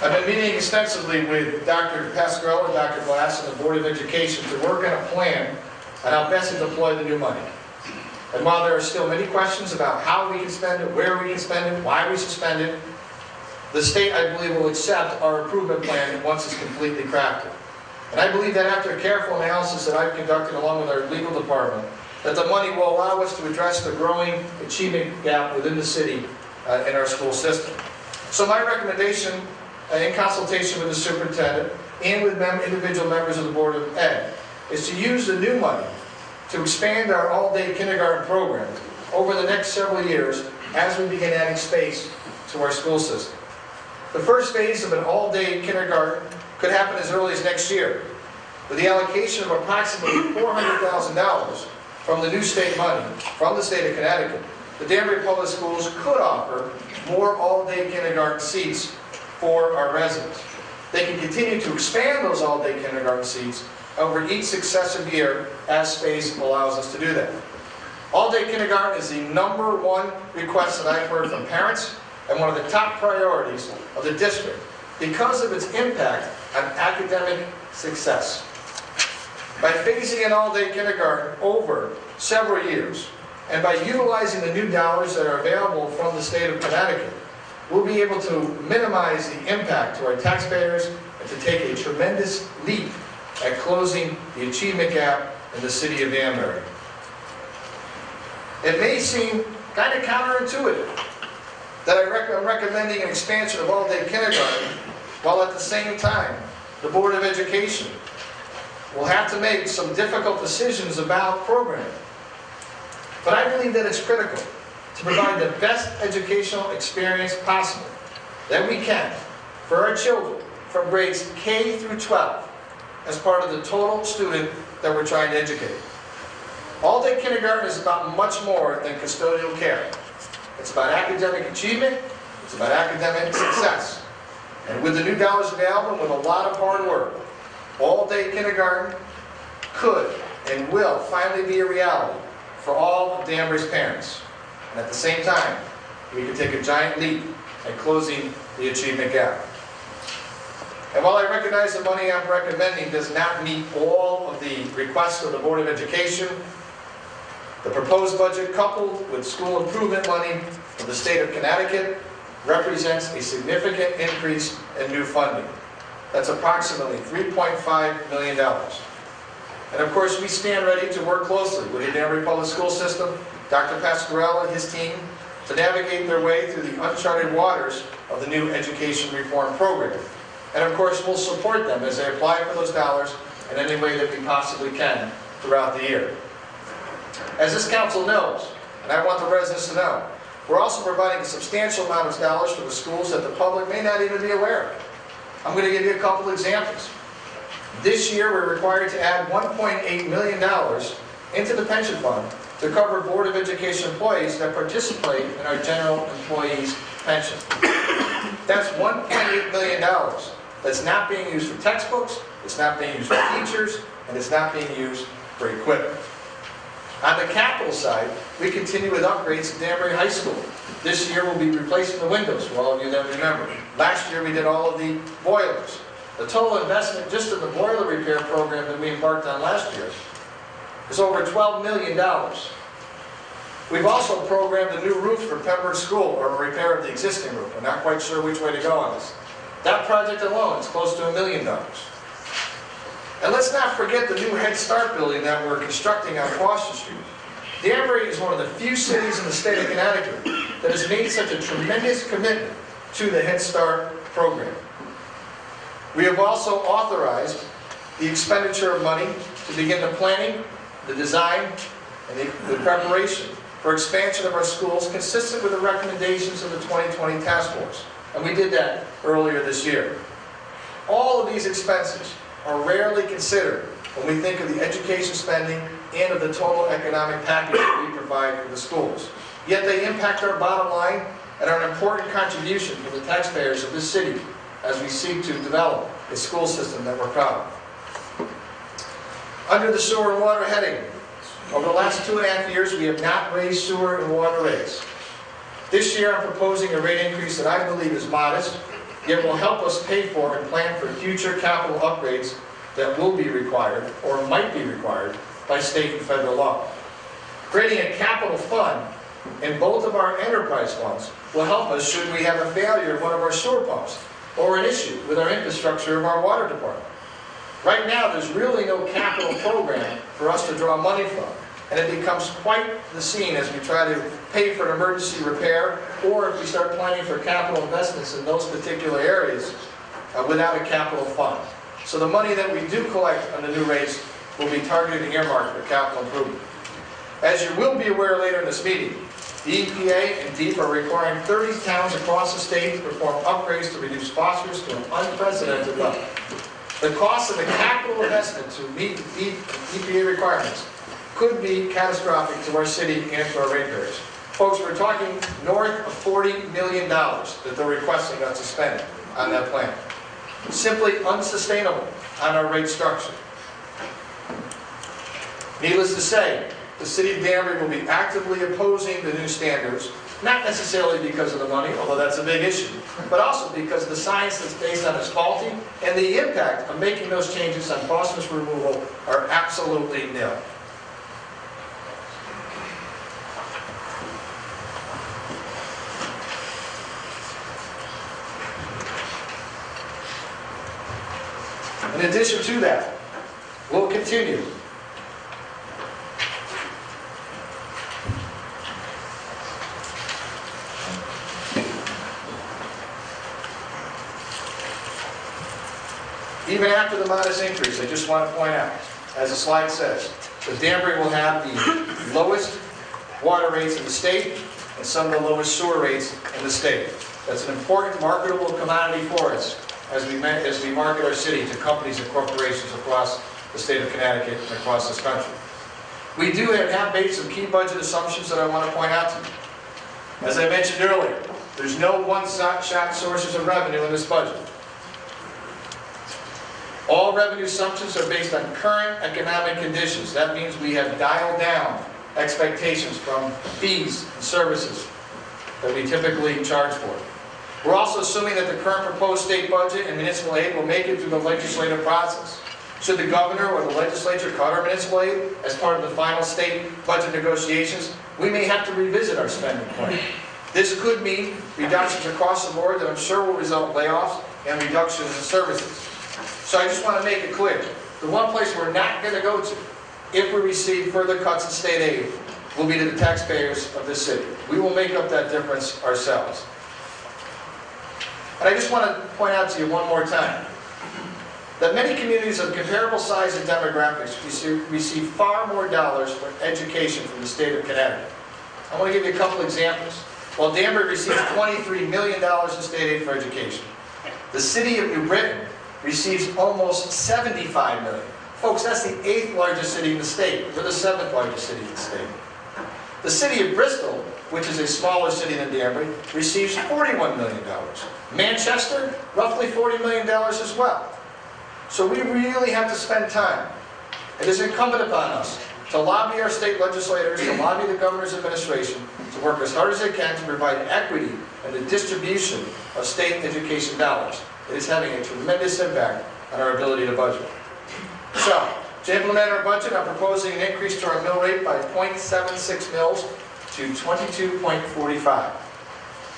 I've been meeting extensively with Dr. Pasquarello and Dr. Glass and the Board of Education to work on a plan on how best to deploy the new money. And while there are still many questions about how we can spend it, where we can spend it, why we should spend it, the state, I believe, will accept our improvement plan once it's completely crafted. And I believe that after a careful analysis that I've conducted along with our legal department, that the money will allow us to address the growing achievement gap within the city in our school system. So my recommendation, in consultation with the superintendent and with individual members of the Board of Ed, is to use the new money to expand our all-day kindergarten program over the next several years as we begin adding space to our school system. The first phase of an all-day kindergarten could happen as early as next year, with the allocation of approximately $400,000 from the new state money from the state of Connecticut the Danbury Public Schools could offer more all-day kindergarten seats for our residents. They can continue to expand those all-day kindergarten seats over each successive year as space allows us to do that. All-day kindergarten is the #1 request that I've heard from parents and one of the top priorities of the district because of its impact on academic success. By phasing in all-day kindergarten over several years and by utilizing the new dollars that are available from the state of Connecticut, we'll be able to minimize the impact to our taxpayers and to take a tremendous leap at closing the achievement gap in the city of Danbury. It may seem kind of counterintuitive that I'm recommending an expansion of all-day kindergarten while at the same time the Board of Education will have to make some difficult decisions about programming. But I believe that it's critical to provide the best educational experience possible that we can for our children from grades K through 12 as part of the total student that we're trying to educate. All-day kindergarten is about much more than custodial care. It's about academic achievement, it's about academic success. And with the new dollars available and with a lot of hard work, all-day kindergarten could and will finally be a reality for all of Danbury's parents. And at the same time, we can take a giant leap at closing the achievement gap. And while I recognize the money I'm recommending does not meet all of the requests of the Board of Education, the proposed budget coupled with school improvement money from the state of Connecticut represents a significant increase in new funding. That's approximately $3.5 million. And of course, we stand ready to work closely with the Danbury Public School System, Dr. Pasquarella and his team, to navigate their way through the uncharted waters of the new education reform program. And of course, we'll support them as they apply for those dollars in any way that we possibly can throughout the year. As this council knows, and I want the residents to know, we're also providing a substantial amount of dollars for the schools that the public may not even be aware of. I'm going to give you a couple examples. This year, we're required to add $1.8 million into the pension fund to cover Board of Education employees that participate in our general employees' pension. That's $1.8 million that's not being used for textbooks, it's not being used for teachers, and it's not being used for equipment. On the capital side, we continue with upgrades at Danbury High School. This year we'll be replacing the windows, for all of you that remember. Last year we did all of the boilers. The total investment just in the boiler repair program that we embarked on last year is over $12 million. We've also programmed a new roof for Pembroke School, or a repair of the existing roof. We're not quite sure which way to go on this. That project alone is close to $1 million. And let's not forget the new Head Start building that we're constructing on Foster Street. Danbury is one of the few cities in the state of Connecticut that has made such a tremendous commitment to the Head Start program. We have also authorized the expenditure of money to begin the planning, the design, and the preparation for expansion of our schools consistent with the recommendations of the 2020 Task Force. And we did that earlier this year. All of these expenses are rarely considered when we think of the education spending and of the total economic package that we provide for the schools. Yet they impact our bottom line and are an important contribution for the taxpayers of this city as we seek to develop a school system that we're proud of. Under the sewer and water heading, over the last 2.5 years, we have not raised sewer and water rates. This year, I'm proposing a rate increase that I believe is modest, yet will help us pay for and plan for future capital upgrades that will be required, or might be required, by state and federal law. Creating a capital fund in both of our enterprise funds will help us should we have a failure of one of our sewer pumps, or an issue with our infrastructure of our water department. Right now, there's really no capital program for us to draw money from, and it becomes quite the scene as we try to pay for an emergency repair, or if we start planning for capital investments in those particular areas without a capital fund. So the money that we do collect on the new rates will be targeted and earmarked for capital improvement. As you will be aware later in this meeting, the EPA and DEEP are requiring 30 towns across the state to perform upgrades to reduce phosphorus to an unprecedented level. The cost of the capital investment to meet the EPA requirements could be catastrophic to our city and to our ratepayers. Folks, we're talking north of $40 million that they're requesting us to spend on that plan. Simply unsustainable on our rate structure. Needless to say, the City of Danbury will be actively opposing the new standards, not necessarily because of the money, although that's a big issue, but also because the science that's based on is faulty, and the impact of making those changes on phosphorus removal are absolutely nil. In addition to that, we'll continue even after the modest increase. I just want to point out, as the slide says, that Danbury will have the lowest water rates in the state and some of the lowest sewer rates in the state. That's an important marketable commodity for us as we market our city to companies and corporations across the state of Connecticut and across this country. We do have made some key budget assumptions that I want to point out to you. As I mentioned earlier, there's no one-shot sources of revenue in this budget. All revenue assumptions are based on current economic conditions. That means we have dialed down expectations from fees and services that we typically charge for. We're also assuming that the current proposed state budget and municipal aid will make it through the legislative process. Should the governor or the legislature cut our municipal aid as part of the final state budget negotiations, we may have to revisit our spending plan. This could mean reductions across the board that I'm sure will result in layoffs and reductions in services. So I just want to make it clear, the one place we're not going to go to if we receive further cuts in state aid will be to the taxpayers of this city. We will make up that difference ourselves. And I just want to point out to you one more time that many communities of comparable size and demographics receive far more dollars for education from the state of Connecticut. I want to give you a couple examples. While Danbury receives $23 million in state aid for education, the city of New Britain receives almost $75 million. Folks, that's the 8th largest city in the state. We're the 7th largest city in the state. The city of Bristol, which is a smaller city than Danbury, receives $41 million. Manchester, roughly $40 million as well. So we really have to spend time. It is incumbent upon us to lobby our state legislators, to lobby the governor's administration, to work as hard as they can to provide equity in the distribution of state education dollars. It is having a tremendous impact on our ability to budget. So, to implement our budget, I'm proposing an increase to our mill rate by 0.76 mils to 22.45.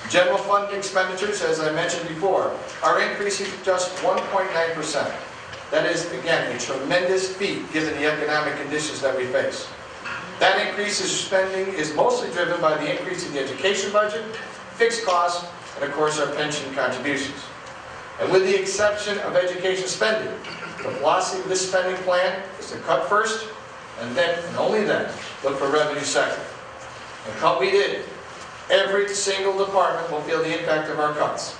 General fund expenditures, as I mentioned before, are increasing just 1.9%. That is, again, a tremendous feat given the economic conditions that we face. That increase in spending is mostly driven by the increase in the education budget, fixed costs, and of course our pension contributions. And with the exception of education spending, the philosophy of this spending plan is to cut first, and then, and only then, look for revenue second. And cut we did. Every single department will feel the impact of our cuts.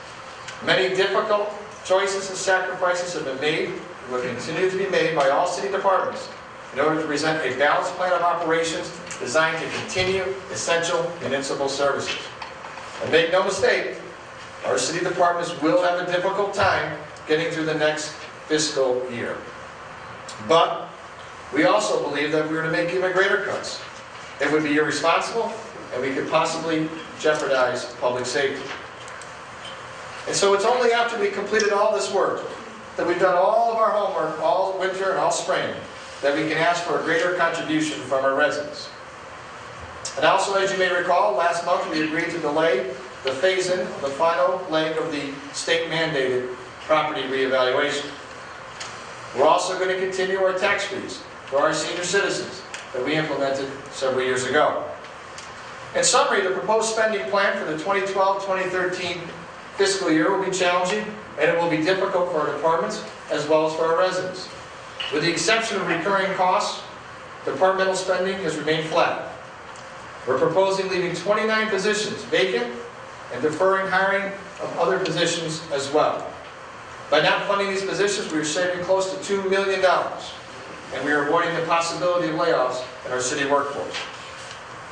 Many difficult choices and sacrifices have been made, and will continue to be made by all city departments in order to present a balanced plan of operations designed to continue essential municipal services. And make no mistake, our city departments will have a difficult time getting through the next fiscal year. But we also believe that if we were to make even greater cuts, it would be irresponsible and we could possibly jeopardize public safety. And so it's only after we completed all this work, that we've done all of our homework all winter and all spring, that we can ask for a greater contribution from our residents. And also, as you may recall, last month we agreed to delay the phase-in of the final leg of the state-mandated property reevaluation. We're also going to continue our tax freeze for our senior citizens that we implemented several years ago. In summary, the proposed spending plan for the 2012-2013 fiscal year will be challenging, and it will be difficult for our departments as well as for our residents. With the exception of recurring costs, departmental spending has remained flat. We're proposing leaving 29 positions vacant and deferring hiring of other positions as well. By not funding these positions, we are saving close to $2 million, and we are avoiding the possibility of layoffs in our city workforce.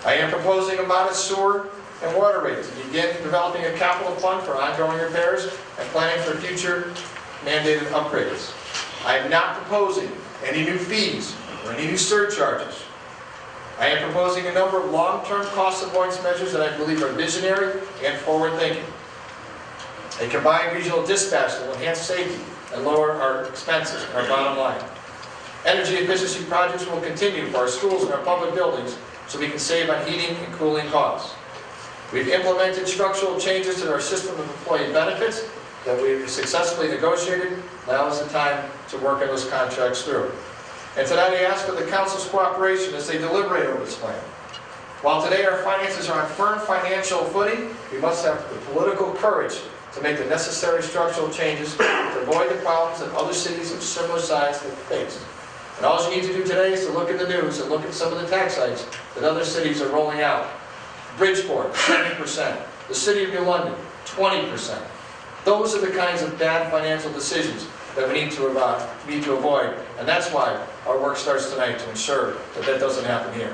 I am proposing a modest sewer and water rate to begin developing a capital fund for ongoing repairs and planning for future mandated upgrades. I am not proposing any new fees or any new surcharges. I am proposing a number of long-term cost avoidance measures that I believe are visionary and forward-thinking. A combined regional dispatch that will enhance safety and lower our expenses and our bottom line. Energy efficiency projects will continue for our schools and our public buildings so we can save on heating and cooling costs. We've implemented structural changes to our system of employee benefits that we've successfully negotiated. Now is the time to work on those contracts through. And tonight I ask for the Council's cooperation as they deliberate over this plan. While today our finances are on firm financial footing, we must have the political courage to make the necessary structural changes to avoid the problems that other cities of similar size have faced. And all you need to do today is to look at the news and look at some of the tax hikes that other cities are rolling out. Bridgeport, 7%. The City of New London, 20%. Those are the kinds of bad financial decisions that we need to avoid. And that's why our work starts tonight, to ensure that that doesn't happen here.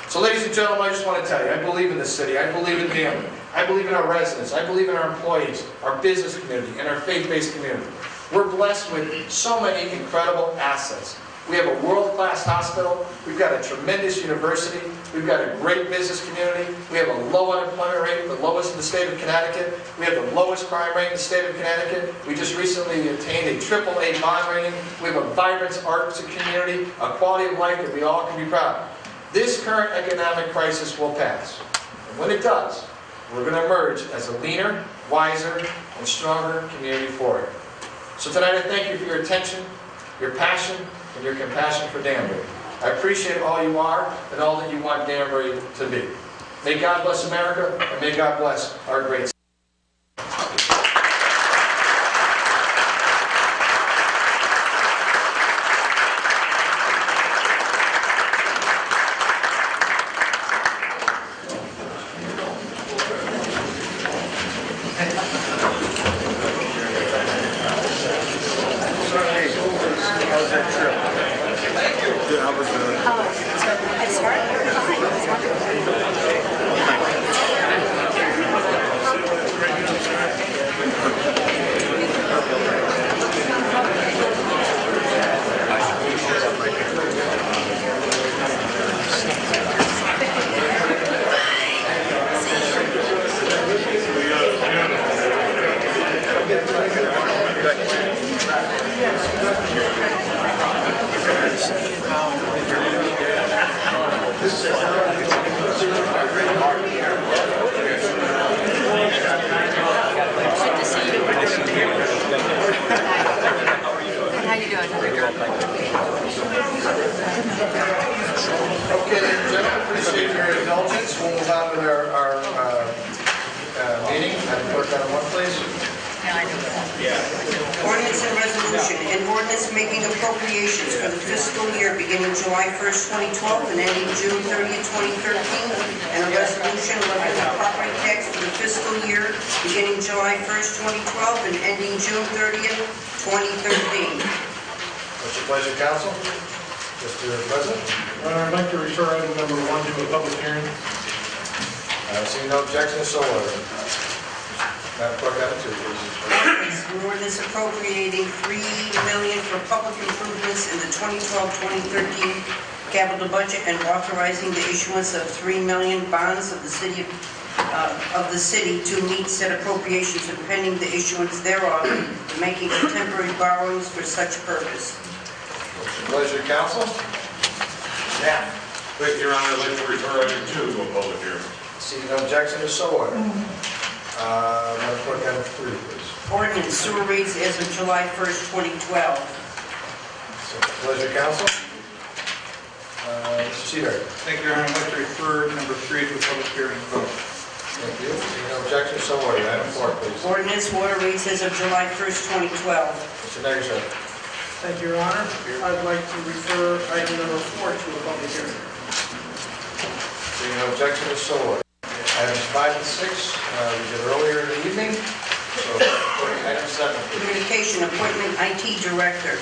So ladies and gentlemen, I just want to tell you, I believe in this city. I believe in Danbury. I believe in our residents. I believe in our employees, our business community, and our faith-based community. We're blessed with so many incredible assets. We have a world-class hospital. We've got a tremendous university. We've got a great business community. We have a low unemployment rate, the lowest in the state of Connecticut. We have the lowest crime rate in the state of Connecticut. We just recently attained a AAA bond rating. We have a vibrant arts community, a quality of life that we all can be proud of. This current economic crisis will pass. And when it does, we're going to emerge as a leaner, wiser, and stronger community for it. So tonight I thank you for your attention, your passion, and your compassion for Danbury. I appreciate all you are and all that you want Danbury to be. May God bless America, and may God bless our great city. Okay, gentlemen, appreciate your indulgence. We'll move on with our meeting. Madam Clerk, item 1, please. Ordinance and resolution. An ordinance making appropriations for the fiscal year beginning July 1st, 2012 and ending June 30th, 2013, and a resolution levying the property tax for the fiscal year beginning July 1st, 2012 and ending June 30th, 2013. What's your pleasure, council? Mr. President? I'd like to refer item number 1 to a public hearing. Seeing no objection, so ordered. Madam Clerk, item 2, please. An ordinance appropriating $3 million for public improvements in the 2012-2013 capital budget and authorizing the issuance of $3 million bonds of the city to meet said appropriations and pending the issuance thereof, and making temporary borrowings for such purpose. Pleasure, council. Yeah. Thank you, Your Honor. I'd like to refer item 2 to a public hearing. Seeing no objection, so ordered. Madam Clerk, item 3, please. Ordinance sewer rates as of July 1st, 2012. Pleasure, council. Mr. Seaver. Thank you, Your Honor. I'd like to refer number 3 to a public hearing vote. Thank you. Seeing no objection, so ordered. Item 4, please. Ordinance water rates as of July 1st, 2012. Mr. Negusson. Thank you, Your Honor. I'd like to refer item number 4 to a public hearing. Seeing no objection, so ordered. Items 5 and 6, we did earlier in the evening. So, item 7. Communication Appointment IT Director.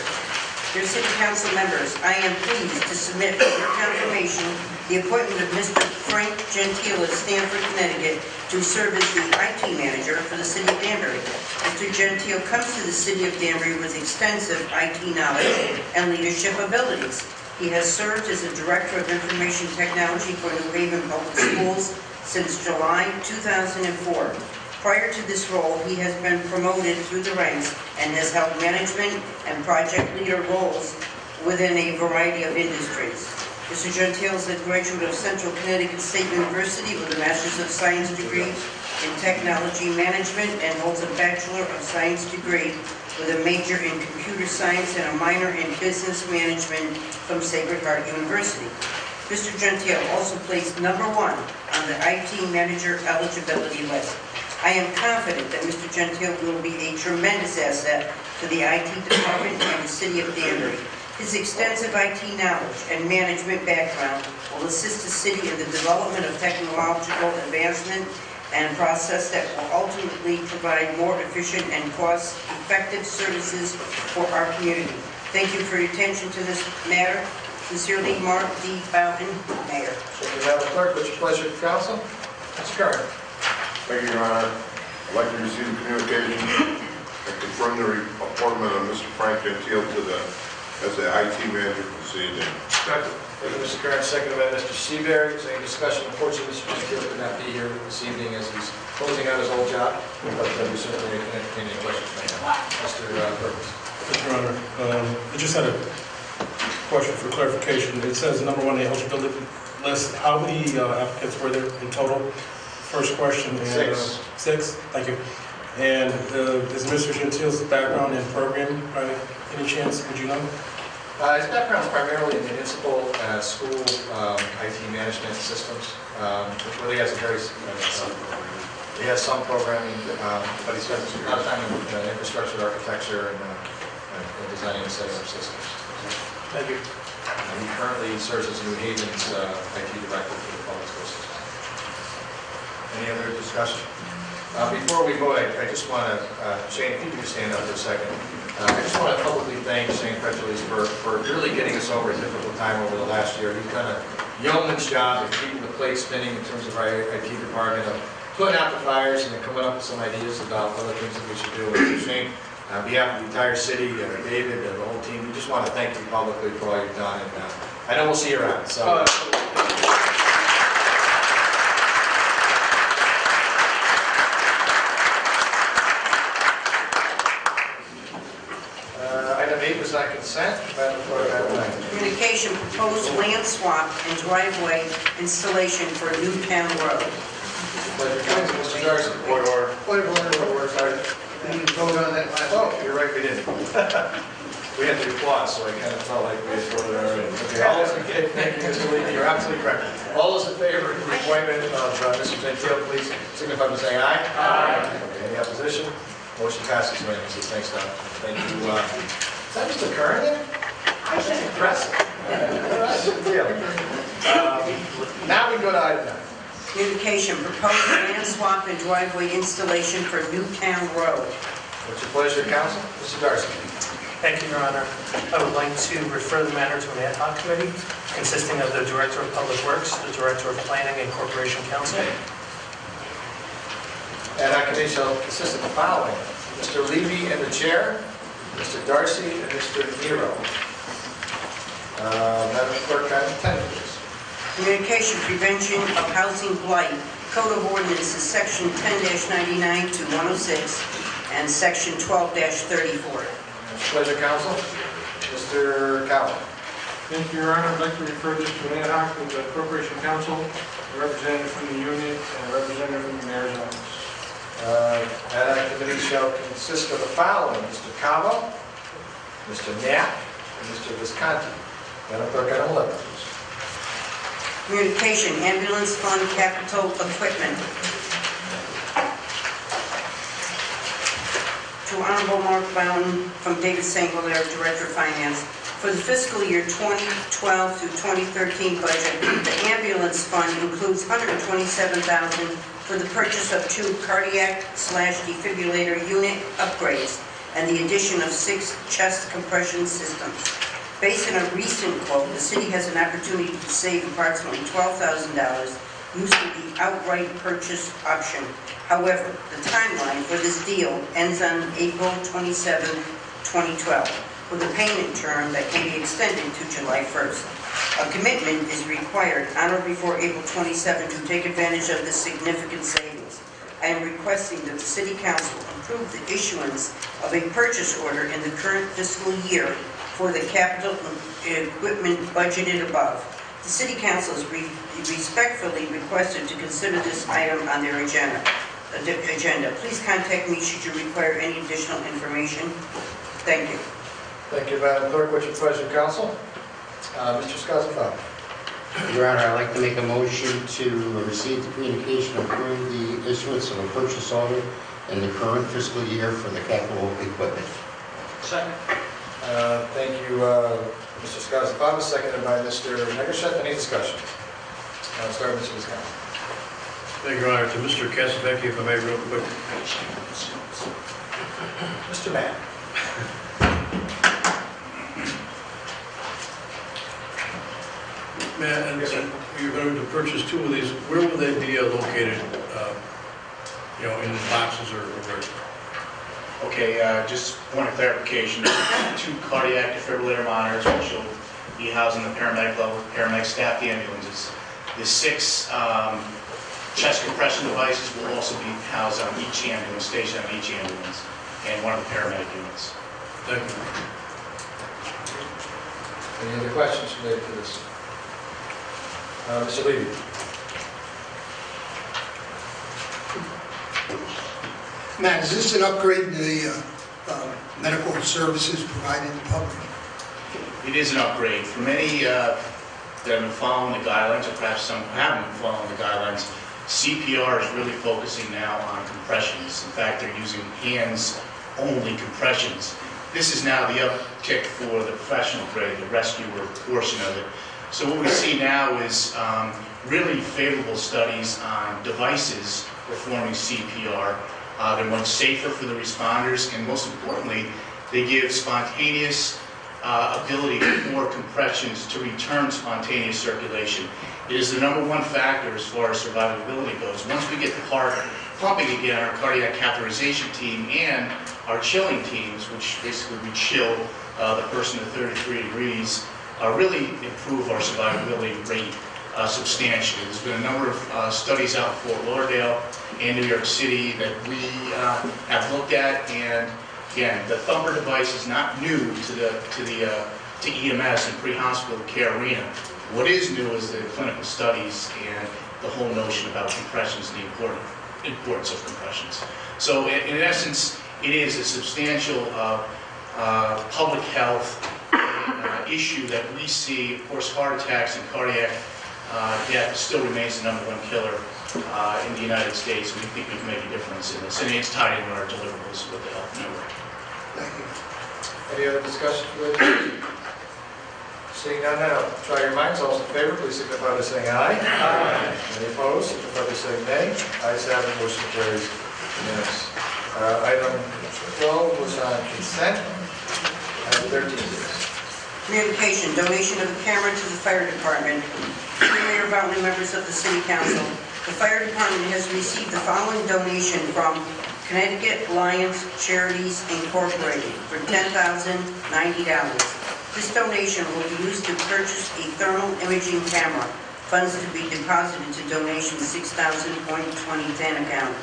Dear City Council members, I am pleased to submit for your confirmation the appointment of Mr. Frank Gentile of Stamford, Connecticut, to serve as the IT manager for the city of Danbury. Mr. Gentile comes to the city of Danbury with extensive IT knowledge and leadership abilities. He has served as a director of information technology for New Haven Public Schools since July 2004. Prior to this role, he has been promoted through the ranks and has held management and project leader roles within a variety of industries. Mr. Gentile is a graduate of Central Connecticut State University with a Master's of Science degree in Technology Management and holds a Bachelor of Science degree with a major in Computer Science and a minor in Business Management from Sacred Heart University. Mr. Gentile also placed #1 on the IT Manager eligibility list. I am confident that Mr. Gentile will be a tremendous asset to the IT department and the city of Danbury. His extensive IT knowledge and management background will assist the city in the development of technological advancement and process that will ultimately provide more efficient and cost-effective services for our community. Thank you for your attention to this matter. Sincerely, Mark D. Bowden, Mayor. Madam Clerk, what's your pleasure to council? Mr. Curran. Thank you, Your Honor. I'd like to receive the communication and confirm the appointment of Mr. Frank Gentile as the IT manager for the city of Danbury. Thank you, Mr. Curran, seconded by Mr. Seabury. Is there any discussion? Unfortunately, Mr. Gentile could not be here this evening as he's closing out his old job, but we certainly can entertain any questions from him. Mr. Burgess. Mr. Honor, I just had a question for clarification. It says #1 the eligibility list. How many applicants were there in total? First question. And, 6. 6? Thank you. And is Mr. Gentile's background in programming by any chance? Would you know? His background is primarily in municipal school IT management systems. Well, he has a very he has some programming, but he spends a lot of time in infrastructure architecture and designing and setting up systems. Thank you. He currently serves as New Haven's IT director for the public school system. Any other discussion? Before we vote, I just want to, Shane, if you can just stand up for a second. I just want to publicly thank Shane Petrolis for really getting us over a difficult time over the last year. He's done a yeoman's job of keeping the plate spinning in terms of our IT department, of putting out the fires and coming up with some ideas about other things that we should do. And Shane, on behalf of the entire city, David, and the whole team, we just want to thank you publicly for all you've done. And I know we'll see you around. So. Item 8 was on consent. Madam Clerk, item 9. Communication, proposed land swap and driveway installation for New Town Road. Pleasure, Council. Mr. Darcy. Point of order. Point of order, sorry. We didn't vote on that last Oh, you're right, we didn't. We had the applause, so I kind of felt like we had voted already. Okay, all those in favor, thank you, Mr. Levy, you're absolutely correct. All those in favor of the appointment of Mr. Gentile, please signify by saying aye. Aye. Okay, any opposition? Motion passes unanimously. Thanks, Don. Thank you. Is that Mr. Curran there? That's impressive. All right, good deal. Now we go to item 9. Communication, proposed land swap and driveway installation for Newtown Road. What's your pleasure, Council? Mr. Darcy. Thank you, Your Honor. I would like to refer the matter to an ad hoc committee consisting of the Director of Public Works, the Director of Planning and Corporation Counsel. Ad hoc committee shall consist of the following: Mr. Levy and the Chair, Mr. Darcy, and Mr. Nero. Madam Clerk, item 10, please. Communication, prevention of housing blight, Code of Ordinances, Section 10-99 to 106, and Section 12-34. Pleasure, Council. Mr. Cowell. Thank you, Your Honor. I'd like to refer this to an ad hoc with the Corporation Council, a representative from the union, and a representative from the mayor's office. Ad hoc committee shall consist of the following: Mr. Cabo, Mr. Knapp, and Mr. Visconti. Madam Clerk, item 11, please. Communication, ambulance fund capital equipment. To Honorable Mark Bowden from David St. Hilaire, Director of Finance. For the fiscal year 2012 through 2013 budget, the ambulance fund includes $127,000 for the purchase of 2 cardiac/defibrillator unit upgrades and the addition of 6 chest compression systems. Based on a recent quote, the city has an opportunity to save approximately $12,000 using the outright purchase option. However, the timeline for this deal ends on April 27, 2012, with a payment term that can be extended to July 1st. A commitment is required on or before April 27 to take advantage of this significant savings. I am requesting that the City Council approve the issuance of a purchase order in the current fiscal year for the capital equipment budgeted above. The City Council is respectfully requested to consider this item on their agenda. Please contact me should you require any additional information. Thank you. Thank you, Madam Clerk. What's your pleasure, Council? Mr. Skozavala. Your Honor, I'd like to make a motion to receive the communication and approve the issuance of a purchase order in the current fiscal year for the capital equipment. Second. Thank you, Mr. Skozavala, seconded by Mr. Negashek. Any discussion? Start with Mr. Visconti. Thank you, Your Honor. To Mr. Casavecchi, if I may, real quick. Mr. Mann. And you're going to purchase two of these. Where will they be located? In the boxes or where? Okay, just point of clarification, 2 cardiac defibrillator monitors, which will be housed in the paramedic level, paramedic staff, the ambulances. The 6 chest compression devices will also be housed on each ambulance, stationed on each ambulance, and one of the paramedic units. Thank you. Any other questions related to this? Mr. Levy. Matt, is this an upgrade to the medical services provided to the public? It is an upgrade. For many that have been following the guidelines, or perhaps some haven't been following the guidelines, CPR is really focusing now on compressions. In fact, they're using hands-only compressions. This is now the uptick for the professional grade, the rescuer portion of it. So what we see now is really favorable studies on devices performing CPR. They're much safer for the responders, and most importantly, they give spontaneous ability for compressions to return spontaneous circulation. It is the #1 factor as far as survivability goes. Once we get the heart pumping again, our cardiac catheterization team and our chilling teams, which basically we chill the person to 33 degrees, really improve our survivability rate substantially. There's been a number of studies out in Fort Lauderdale and New York City that we have looked at, and again, the thumper device is not new to EMS and pre-hospital care arena. What is new is the clinical studies and the whole notion about compressions and the importance of compressions. So in essence, it is a substantial public health issue that we see. Of course, heart attacks and cardiac death still remains the #1 killer in the United States. We think we can make a difference in this, and it's tied into our deliverables with the health network. Thank you. Any other discussion? Seeing none, now try your minds. All those in favor, please signify by saying aye. Aye. Any opposed, signify by saying nay. Ayes have it, motion carries unanimous. Item 12 was on consent. Item 13 is Communication, donation of a camera to the fire department. Mayor Boughton, members of the City Council, the fire department has received the following donation from Connecticut Lions Charities Incorporated for $10,090. This donation will be used to purchase a thermal imaging camera. Funds to be deposited to donation 6000.2010 account.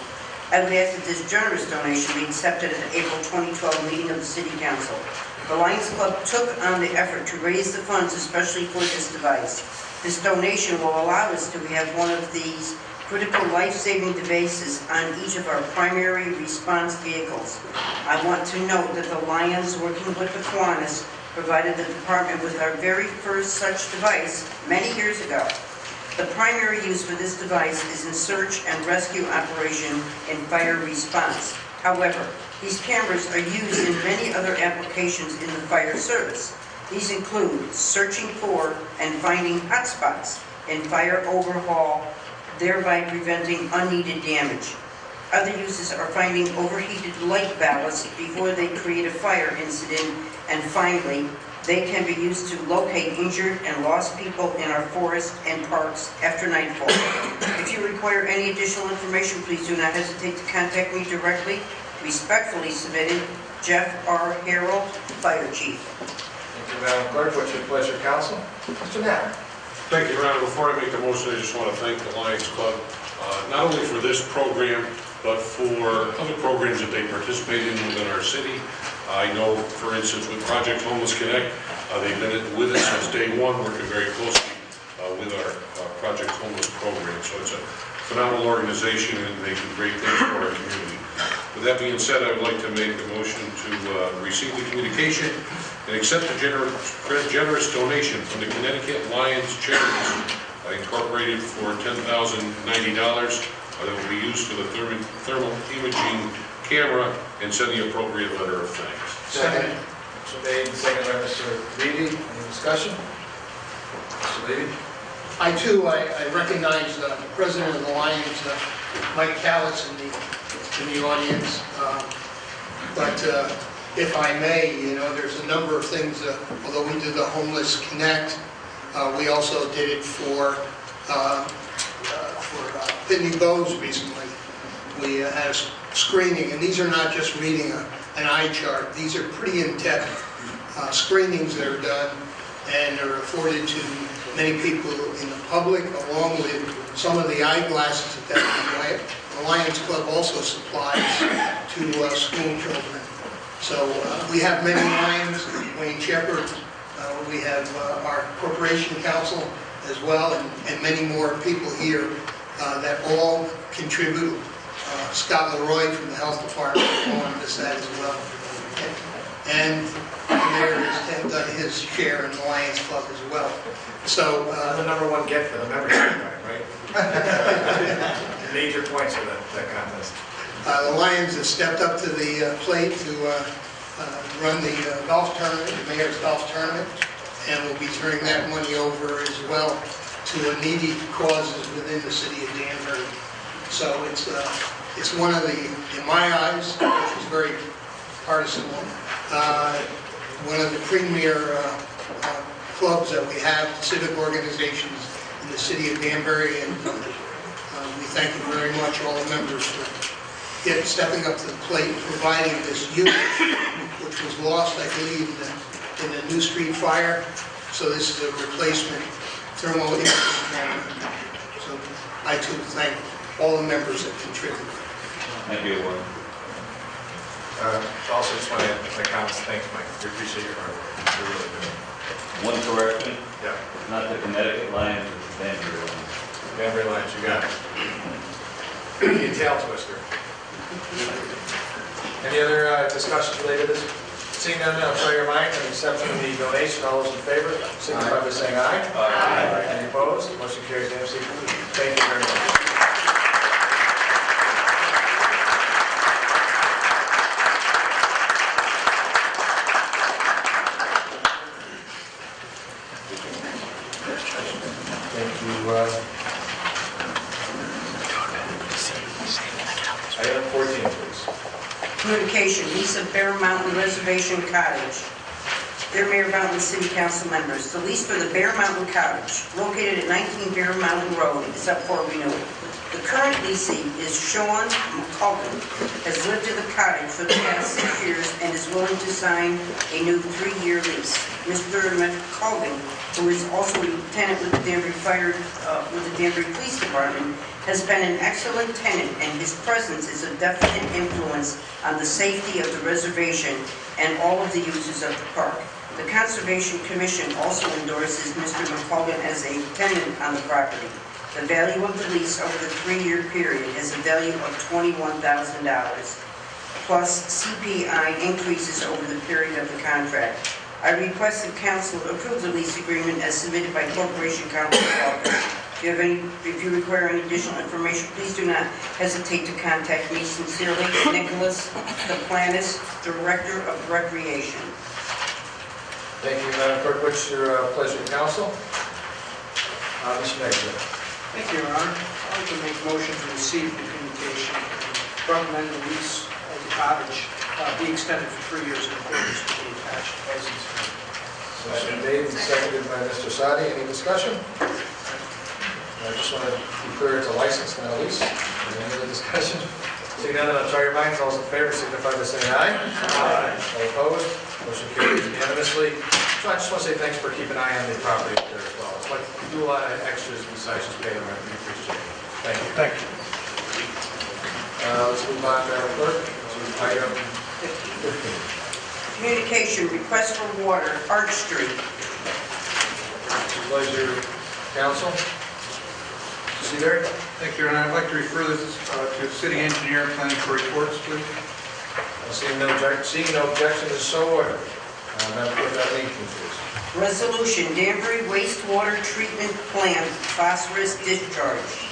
I would ask that this generous donation be accepted at the April 2012 meeting of the City Council. The Lions Club took on the effort to raise the funds especially for this device. This donation will allow us to have one of these critical life-saving devices on each of our primary response vehicles. I want to note that the Lions, working with the Kiwanis, provided the department with our very first such device many years ago. The primary use for this device is in search and rescue operation and fire response. However, these cameras are used in many other applications in the fire service. These include searching for and finding hotspots in fire overhaul, thereby preventing unneeded damage. Other uses are finding overheated light ballasts before they create a fire incident. And finally, they can be used to locate injured and lost people in our forests and parks after nightfall. If you require any additional information, please do not hesitate to contact me directly. Respectfully submitted, Jeff R. Harrell, Fire Chief. Thank you, Madam Clerk. What's your pleasure, council? Mr. Knapp. Thank you, Your Honor. Before I make the motion, I just want to thank the Lions Club, not only for this program, but for other programs that they participate in within our city. I know, for instance, with Project Homeless Connect, they've been with us since day one, working very closely with our Project Homeless program. So it's a phenomenal organization, and they do great things for our community. With that being said, I would like to make the motion to receive the communication and accept the generous donation from the Connecticut Lions Charities Incorporated for $10,090 that will be used for the thermal imaging camera, and send the appropriate letter of thanks. Second. Motion made and seconded by Mr. Levy. Any discussion? Mr. Levy? I too, I recognize the president of the Lions, Mike Callis, in the audience. But if I may, you know, there's a number of things, although we did the Homeless Connect, we also did it for Pitney Bowes recently. We had a screening, and these are not just reading an eye chart. These are pretty in-depth screenings that are done and are afforded to many people in the public, along with some of the eyeglasses that the Lions Club also supplies to school children. So we have many Lions, Wayne Shepherd, we have our Corporation Council as well, and many more people here that all contribute. Scott Leroy from the Health Department on this that as well. And the mayor has done his share in the Lions Club as well. So the #1 get for the membership, right? Major points for that contest. The Lions have stepped up to the plate to run the golf tournament, the mayor's golf tournament, and we'll be turning that money over as well to needy causes within the city of Danbury. So it's one of the, in my eyes, which is very partisan, one of the premier clubs that we have, civic organizations in the city of Danbury, and we thank you very much, all the members, for stepping up to the plate, providing this unit, which was lost, I believe, in the New Street fire. So this is a replacement thermal imaging camera. So I too thank all the members that contributed. Thank you, Warren. Also, just want to make comments. Thanks, Mike. We appreciate your hard work. We really do. One correction. Yeah. Not the Connecticut Lions, it's the Danbury Lions. Danbury Lions, you got it. Be a tail twister. Any other discussions related to this? Seeing none, I'll try your mind on accepting the donation. All those in favor, signify by saying aye. Aye. Any opposed? Motion carries unanimously. Thank you very much. Item 14, please. Communication, lease of Bear Mountain Reservation Cottage. Dear Mayor, Mountain City Council members, the lease for the Bear Mountain Cottage, located at 19 Bear Mountain Road, is up for renewal. The current leasing is Sean McCullough, has lived in the cottage for the past 6 years and is willing to sign a new 3-year lease. Mr. McCullough, who is also a lieutenant with the Danbury Police Department, has been an excellent tenant, and his presence is a definite influence on the safety of the reservation and all of the users of the park. The Conservation Commission also endorses Mr. McCullough as a tenant on the property. The value of the lease over the 3-year period is a value of $21,000, plus CPI increases over the period of the contract. I request that council approve the lease agreement as submitted by Corporation Counsel's office. If you require any additional information, please do not hesitate to contact me. Sincerely, Nicholas Kaplanis, Director of Recreation. Thank you, Madam Clerk. What's your pleasure, council? Mr. Mayor. Thank you, Your Honor. I'd like to make a motion to receive the communication and recommend the lease of the cottage be extended for 3 years in accordance with the attached license. Motion made and seconded by Mr. Sadi. Any discussion? I just want to be clear, it's a license, not a lease. Is there any other discussion? Seeing none, I'll try your minds. All those in favor signify by saying aye. Aye. All opposed? Motion carries unanimously. So I just want to say thanks for keeping an eye on the property up there as well. It's like you do a lot of extras besides just paying rent. We appreciate it. Thank you. Thank you. Let's move on, Madam Clerk, to item 15. Communication, request for water, Arch Street. Pleasure, council. Seabury? Thank you, and I'd like to refer this to the city engineer planning for reports, please. Seeing no objection, is so ordered. Madam Clerk, item 18, please. Resolution, Danbury wastewater treatment plant phosphorus discharge.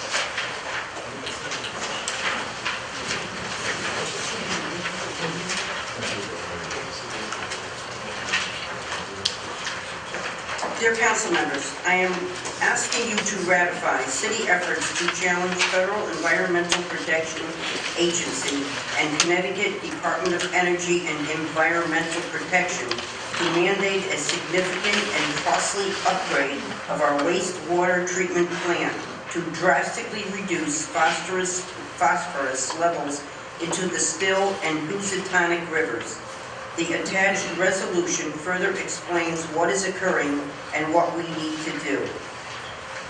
Dear council members, I am asking you to ratify city efforts to challenge Federal Environmental Protection Agency and Connecticut Department of Energy and Environmental Protection to mandate a significant and costly upgrade of our wastewater treatment plant to drastically reduce phosphorus levels into the Still and Housatonic rivers. The attached resolution further explains what is occurring and what we need to do.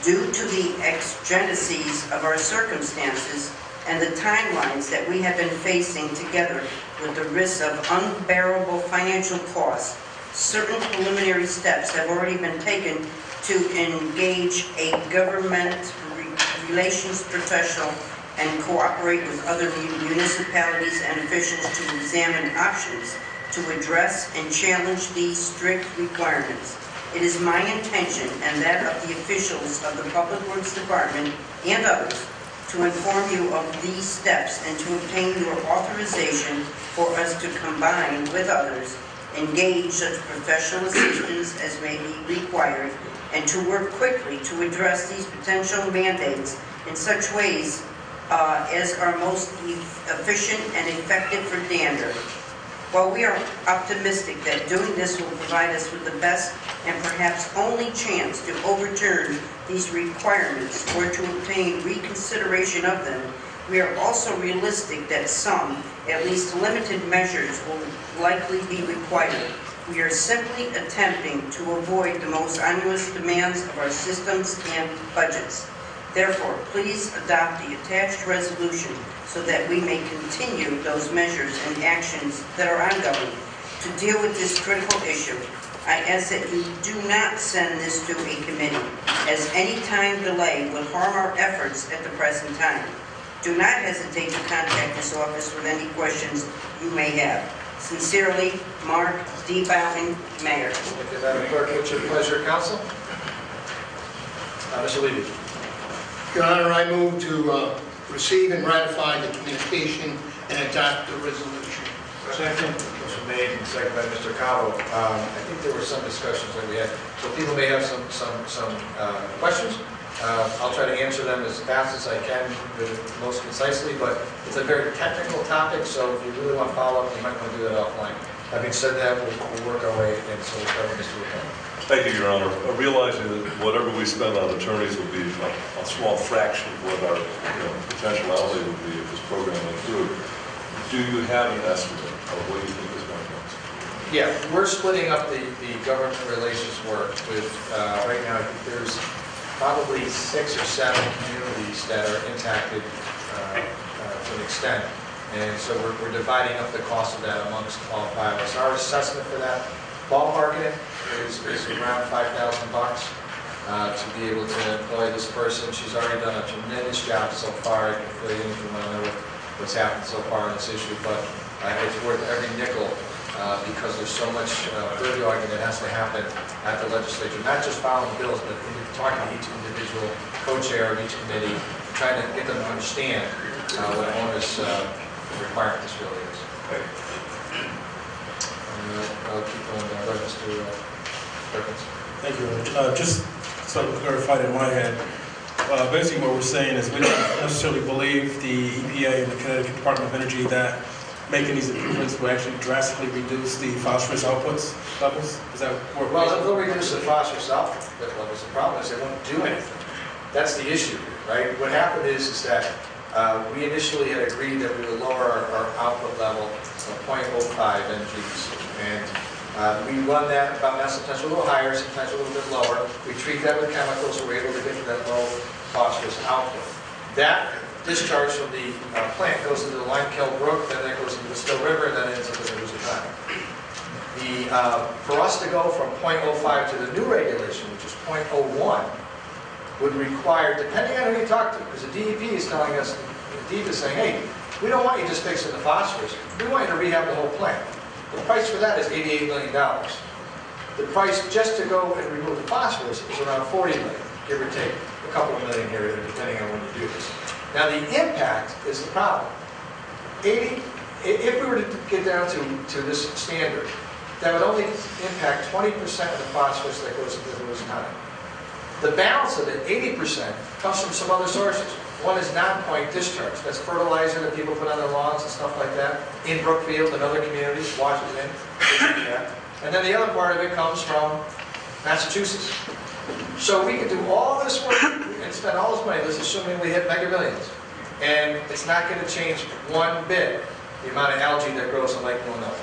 Due to the exigencies of our circumstances and the timelines that we have been facing together with the risk of unbearable financial costs, certain preliminary steps have already been taken to engage a government relations professional and cooperate with other municipalities and officials to examine options to address and challenge these strict requirements. It is my intention and that of the officials of the Public Works Department and others to inform you of these steps and to obtain your authorization for us to combine with others, engage such professional assistance as may be required, and to work quickly to address these potential mandates in such ways as are most efficient and effective for Danbury. While we are optimistic that doing this will provide us with the best and perhaps only chance to overturn these requirements or to obtain reconsideration of them, we are also realistic that some, at least limited measures, will likely be required. We are simply attempting to avoid the most onerous demands of our systems and budgets. Therefore, please adopt the attached resolution so that we may continue those measures and actions that are ongoing to deal with this critical issue. I ask that you do not send this to a committee, as any time delay will harm our efforts at the present time. Do not hesitate to contact this office with any questions you may have. Sincerely, Mark D. Bowden, Mayor. Thank you, Madam Clerk. What's your pleasure, council? Mr. Levy. Your Honor, I move to receive and ratify the communication and adopt the resolution. Second. Motion made and seconded by Mr. Cabo. I think there were some discussions that we had, so people may have some questions. I'll try to answer them as fast as I can, most concisely, but it's a very technical topic, so if you really want to follow up, you might want to do that offline. Having said that, we'll work our way in, so we'll start with Mr. O'Connor. Thank you, Your Honor. Realizing that whatever we spend on attorneys will be a small fraction of what our potential outlay would be if this program went through, do you have an estimate of what you think this might cost? Yeah, we're splitting up the government relations work with, right now, I think there's probably 6 or 7 communities that are impacted to an extent. And so we're dividing up the cost of that amongst all 5 of us. Our assessment for that, ballparking it, is around $5,000 to be able to employ this person. She's already done a tremendous job so far. I can fill you in if you want to know what's happened so far on this issue, but it's worth every nickel because there's so much further argument that has to happen at the legislature, not just following bills, but talking to each individual co-chair of each committee, trying to get them to understand what an onerous requirement this really is. I'll keep going. Go ahead, Mr. Perkins. Thank you. Just so to clarify in my head, Basically what we're saying is we don't necessarily believe the EPA and the Connecticut Department of Energy that making these improvements will actually drastically reduce the phosphorus outputs levels. Is that what? Well, they'll reduce the phosphorus output levels. The problem is they won't do anything. That's the issue, right? What happened is that we initially had agreed that we would lower our output level from 0.05 mgs. And we run that about now, sometimes a little higher, sometimes a little bit lower. We treat that with chemicals, so we're able to get to that low phosphorus output. That discharge from the plant goes into the Limekiln Brook, then that goes into the Still River, and then ends up in the Lusitania. For us to go from 0.05 to the new regulation, which is 0.01, would require, depending on who you talk to, because the DEP is telling us, the DEP is saying, hey, we don't want you just fixing the phosphorus, we want you to rehab the whole plant. The price for that is $88 million. The price just to go and remove the phosphorus is around $40 million, give or take a couple of million here, depending on when you do this. Now the impact is the problem. If we were to get down to this standard, that would only impact 20% of the phosphorus that goes into the Lusitania. The balance of it, 80%, comes from some other sources. One is non-point discharge. That's fertilizer that people put on their lawns and stuff like that. In Brookfield and other communities, Washington, and then the other part of it comes from Massachusetts. So we could do all this work and spend all this money, let's assuming we hit mega millions. And it's not going to change one bit the amount of algae that grows in Lake Willamette.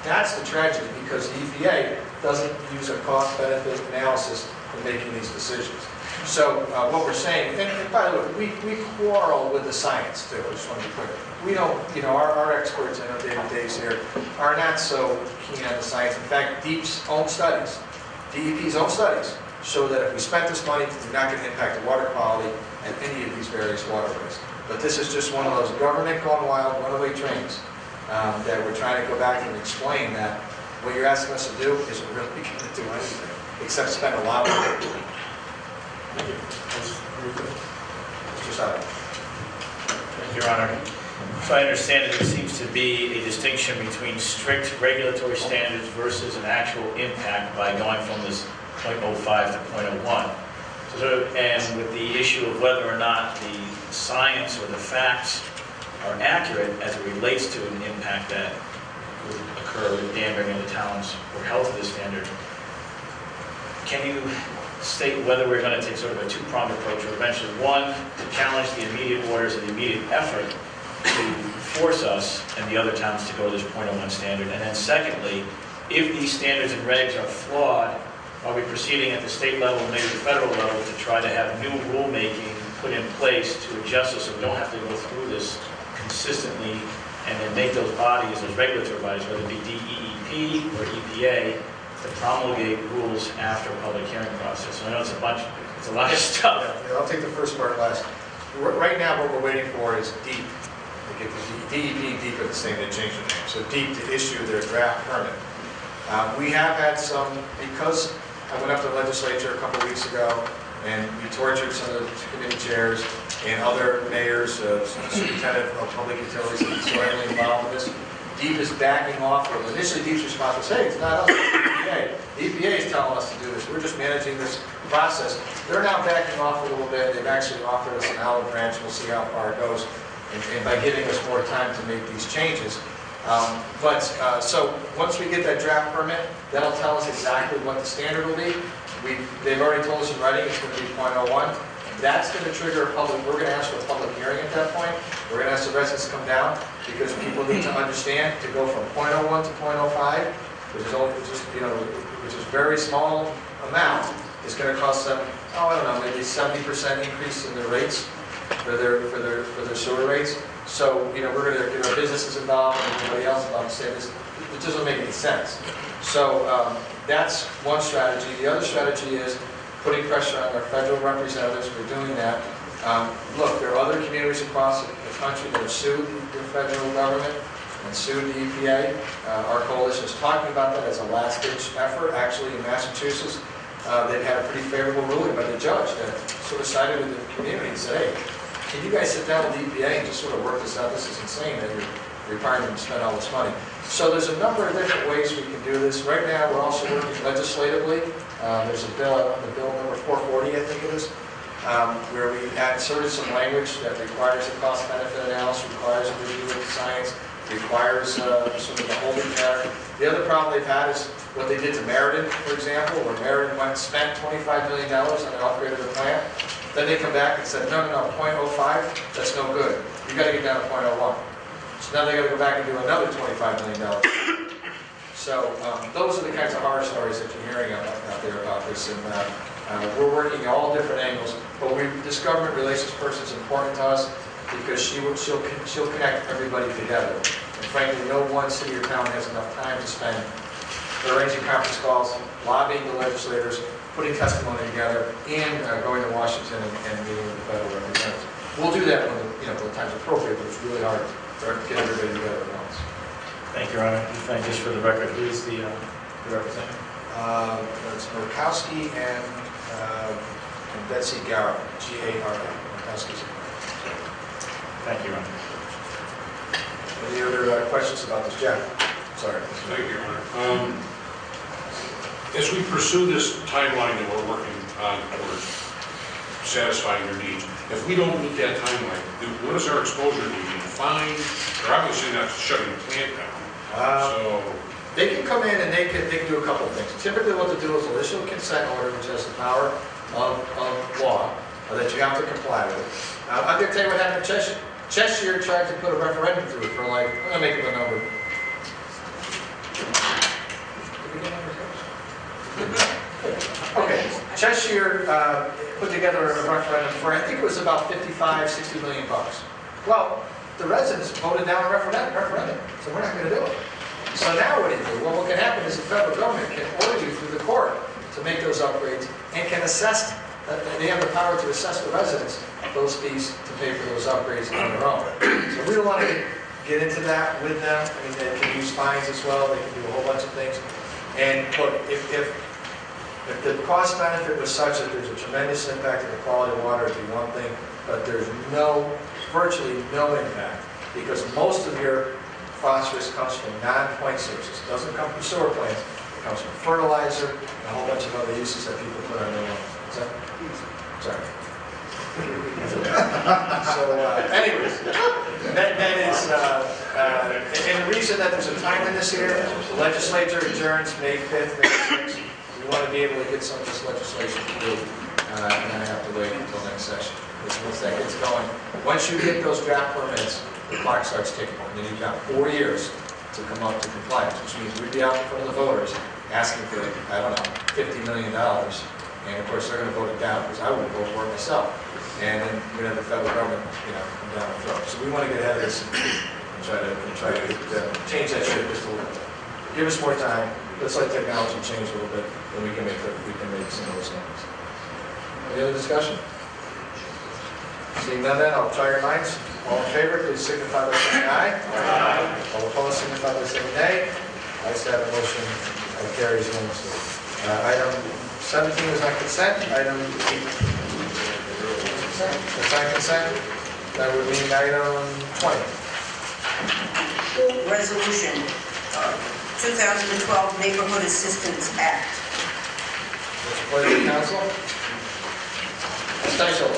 That's the tragedy, because the EPA doesn't use a cost-benefit analysis in making these decisions. So what we're saying, and by the way, we quarrel with the science too, I just want to be clear. We don't, our experts, I know David Dave's here, are not so keen on the science. In fact, DEP's own studies show that if we spent this money, we're not going to impact the water quality at any of these various waterways. But this is just one of those government gone wild runaway trains that we're trying to go back and explain that what you're asking us to do isn't really going to do anything, except spend a lot of money. Thank you. Mr. Sutton. Thank you, Your Honor. So I understand that there seems to be a distinction between strict regulatory standards versus an actual impact by going from this 0.05 to 0.01. So, and with the issue of whether or not the science or the facts are accurate as it relates to an impact that would occur with Danbury and the towns or health of this standard, can you state whether we're going to take sort of a two-pronged approach, or eventually, one, to challenge the immediate orders and the immediate effort to force us and the other towns to go to this 0.01 standard, and then secondly, if these standards and regs are flawed, are we proceeding at the state level, maybe the federal level, to try to have new rulemaking put in place to adjust us so we don't have to go through this consistently, and then make those bodies, those regulatory bodies, whether it be DEEP or EPA, to promulgate rules after a public hearing process. So I know it's a lot of stuff. Yeah, I'll take the first part last. Right now, what we're waiting for is DEEP. DEP and DEEP are the same, they changed the name. So DEEP to issue their draft permit. We have had some, because I went up to the legislature a couple of weeks ago, and we tortured some of the committee chairs and other mayors, superintendent of public utilities, and so heavily involved in this. DEEP is backing off of, initially DEEP's response was, hey, it's not us, it's the EPA. The EPA is telling us to do this. We're just managing this process. They're now backing off a little bit. They've actually offered us an olive branch. We'll see how far it goes, and by giving us more time to make these changes. So once we get that draft permit, that'll tell us exactly what the standard will be. They've already told us in writing it's going to be 0.01. That's going to trigger a public, we're going to ask for a public hearing at that point. We're going to ask the residents to come down, because people need to understand to go from 0.01 to 0.05, which is very small amount, is going to cost them, I don't know, maybe 70% increase in their rates for their sewer rates. So, we're going to get our businesses involved and everybody else involved and say this, it doesn't make any sense. So that's one strategy. The other strategy is putting pressure on our federal representatives. We're doing that. Look, there are other communities across the country that have sued the federal government and sued the EPA. Our coalition is talking about that as a last-ditch effort. Actually, in Massachusetts, they've had a pretty favorable ruling by the judge that sort of sided with the community and said, hey, can you guys sit down with the EPA and just sort of work this out? This is insane that you're requiring them to spend all this money. So there's a number of different ways we can do this. Right now, we're also working legislatively. There's a bill, the bill number 440, I think it is, where we inserted some language that requires a cost-benefit analysis, requires a review of the science, requires sort of a holding pattern. The other problem they've had is what they did to Meriden, for example, where Meriden went and spent $25 million on an upgrade of the plant. Then they come back and said, no, 0.05, that's no good. You got to get down to 0.01. So now they got to go back and do another $25 million. So those are the kinds of horror stories that you're hearing out there about this. And we're working all different angles. But this government relations person is important to us because she'll connect everybody together. And frankly, no one city or town has enough time to spend arranging conference calls, lobbying the legislators, putting testimony together, and going to Washington and meeting with the federal representatives. We'll do that when the time's appropriate, but it's really hard to get everybody together at once. Thank you, Your Honor. Just for the record, who is the representative? It's Murkowski and Betsy Garrett, G-A-R-A. Murkowski's. Thank you, Your Honor. Any other questions about this, Jack? Sorry. Thank you, Your Honor. As we pursue this timeline that we're working on towards satisfying your needs, if we don't meet that timeline, what is our exposure to being fined? They're obviously not shutting the plant down. So they can come in and they can do a couple of things. Typically what they do is they'll issue a consent order, which has the power of law that you have to comply with. I'm going to tell you what happened in Cheshire. Cheshire tried to put a referendum through for I'm going to make up a number. Okay, Cheshire put together a referendum for, I think it was about 60 million bucks. Well, the residents voted down a referendum, so we're not going to do it. So now what do you do? Well, what can happen is the federal government can order you through the court to make those upgrades and can assess, they have the power to assess the residents those fees to pay for those upgrades on their own. So we don't want to get into that with them. I mean, they can use fines as well, they can do a whole bunch of things. And look, if the cost benefit was such that there's a tremendous impact on the quality of water, it'd be one thing, but there's virtually no impact because most of your phosphorus comes from non-point sources. It doesn't come from sewer plants. It comes from fertilizer and a whole bunch of other uses that people put on their own. Sorry. So, anyways, that is, and the reason that there's a timeliness here, the legislature adjourns May 5th, May 6th. We want to be able to get some of this legislation through, and then have to wait until next session. Because once that gets going, once you get those draft permits, the clock starts ticking. And then you've got 4 years to come up to compliance, which means we'd be out in front of the voters asking for, I don't know, $50 million. And of course, they're going to vote it down because I wouldn't vote for it myself. And then we're going to have the federal government, come down and throw. So we want to get ahead of this and try to change that ship just a little bit. Give us more time. Let's let technology change a little bit, and we can make some of those numbers. Any other discussion? Seeing none, then I'll try your minds. All in favor, please signify by saying aye. Aye. All opposed, signify by saying nay. I have a motion that carries unanimously. Item 17 is on consent. Item 8 is on consent. That would mean item 20. Resolution 2012 Neighborhood Assistance Act. What's the pleasure of the council? Ms. Dyschel.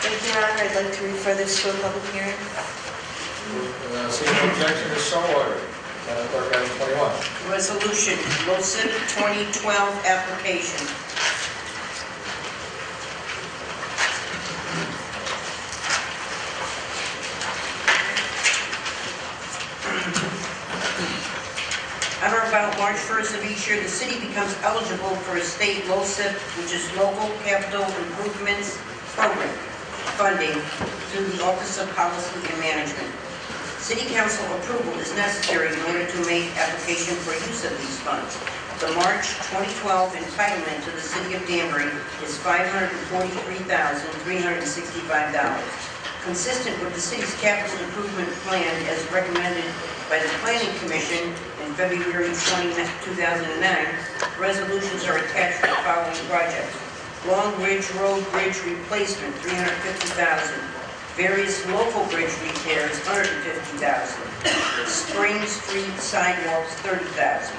Thank you, Your Honor. I'd like to refer this to a public hearing. Seeing no objection, is so ordered. Madam Clerk, item 21. Resolution, LoCIP 2012 application. On or about March 1st of each year, the city becomes eligible for a state LoCIP, which is Local Capital Improvements Program, funding through the Office of Policy and Management. City Council approval is necessary in order to make application for use of these funds. The March 2012 entitlement to the City of Danbury is $543,365. Consistent with the city's capital improvement plan as recommended by the Planning Commission in February 2009, resolutions are attached to the following projects. Long Ridge Road Bridge Replacement, $350,000. Various local bridge repairs, $150,000. Spring Street sidewalks, $30,000.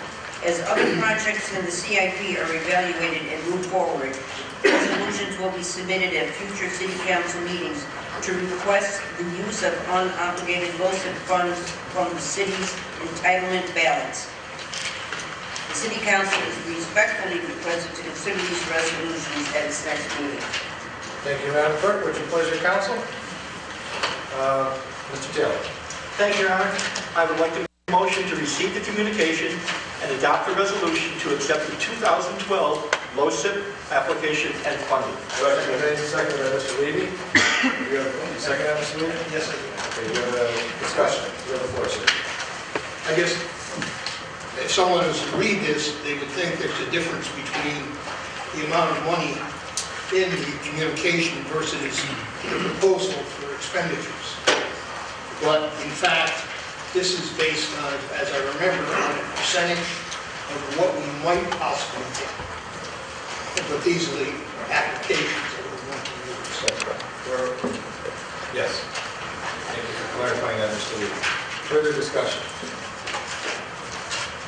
As other projects in the CIP are evaluated and move forward, resolution resolutions will be submitted at future city council meetings to request the use of unobligated LoCIP funds from the city's entitlement balance. The city council is respectfully requested to consider these resolutions at its next meeting. Thank you, Madam Clerk. What's your pleasure, council? Mr. Taylor. Thank you, Your Honor. I would like to make a motion to receive the communication and adopt a resolution to accept the 2012 LoCIP application and funding. Motion made and seconded by Mr. Levy. You have a second, Mr. Levy? Yes, I do. Okay, you have a discussion. You have the floor, sir. I guess if someone was to read this, they would think there's a difference between the amount of money in the communication versus the proposal for expenditures. But in fact, this is based on, as I remember, on a percentage of what we might possibly get. But these are the applications that we want to use. Yes. Thank you for clarifying that, Mr. Levy. Further discussion?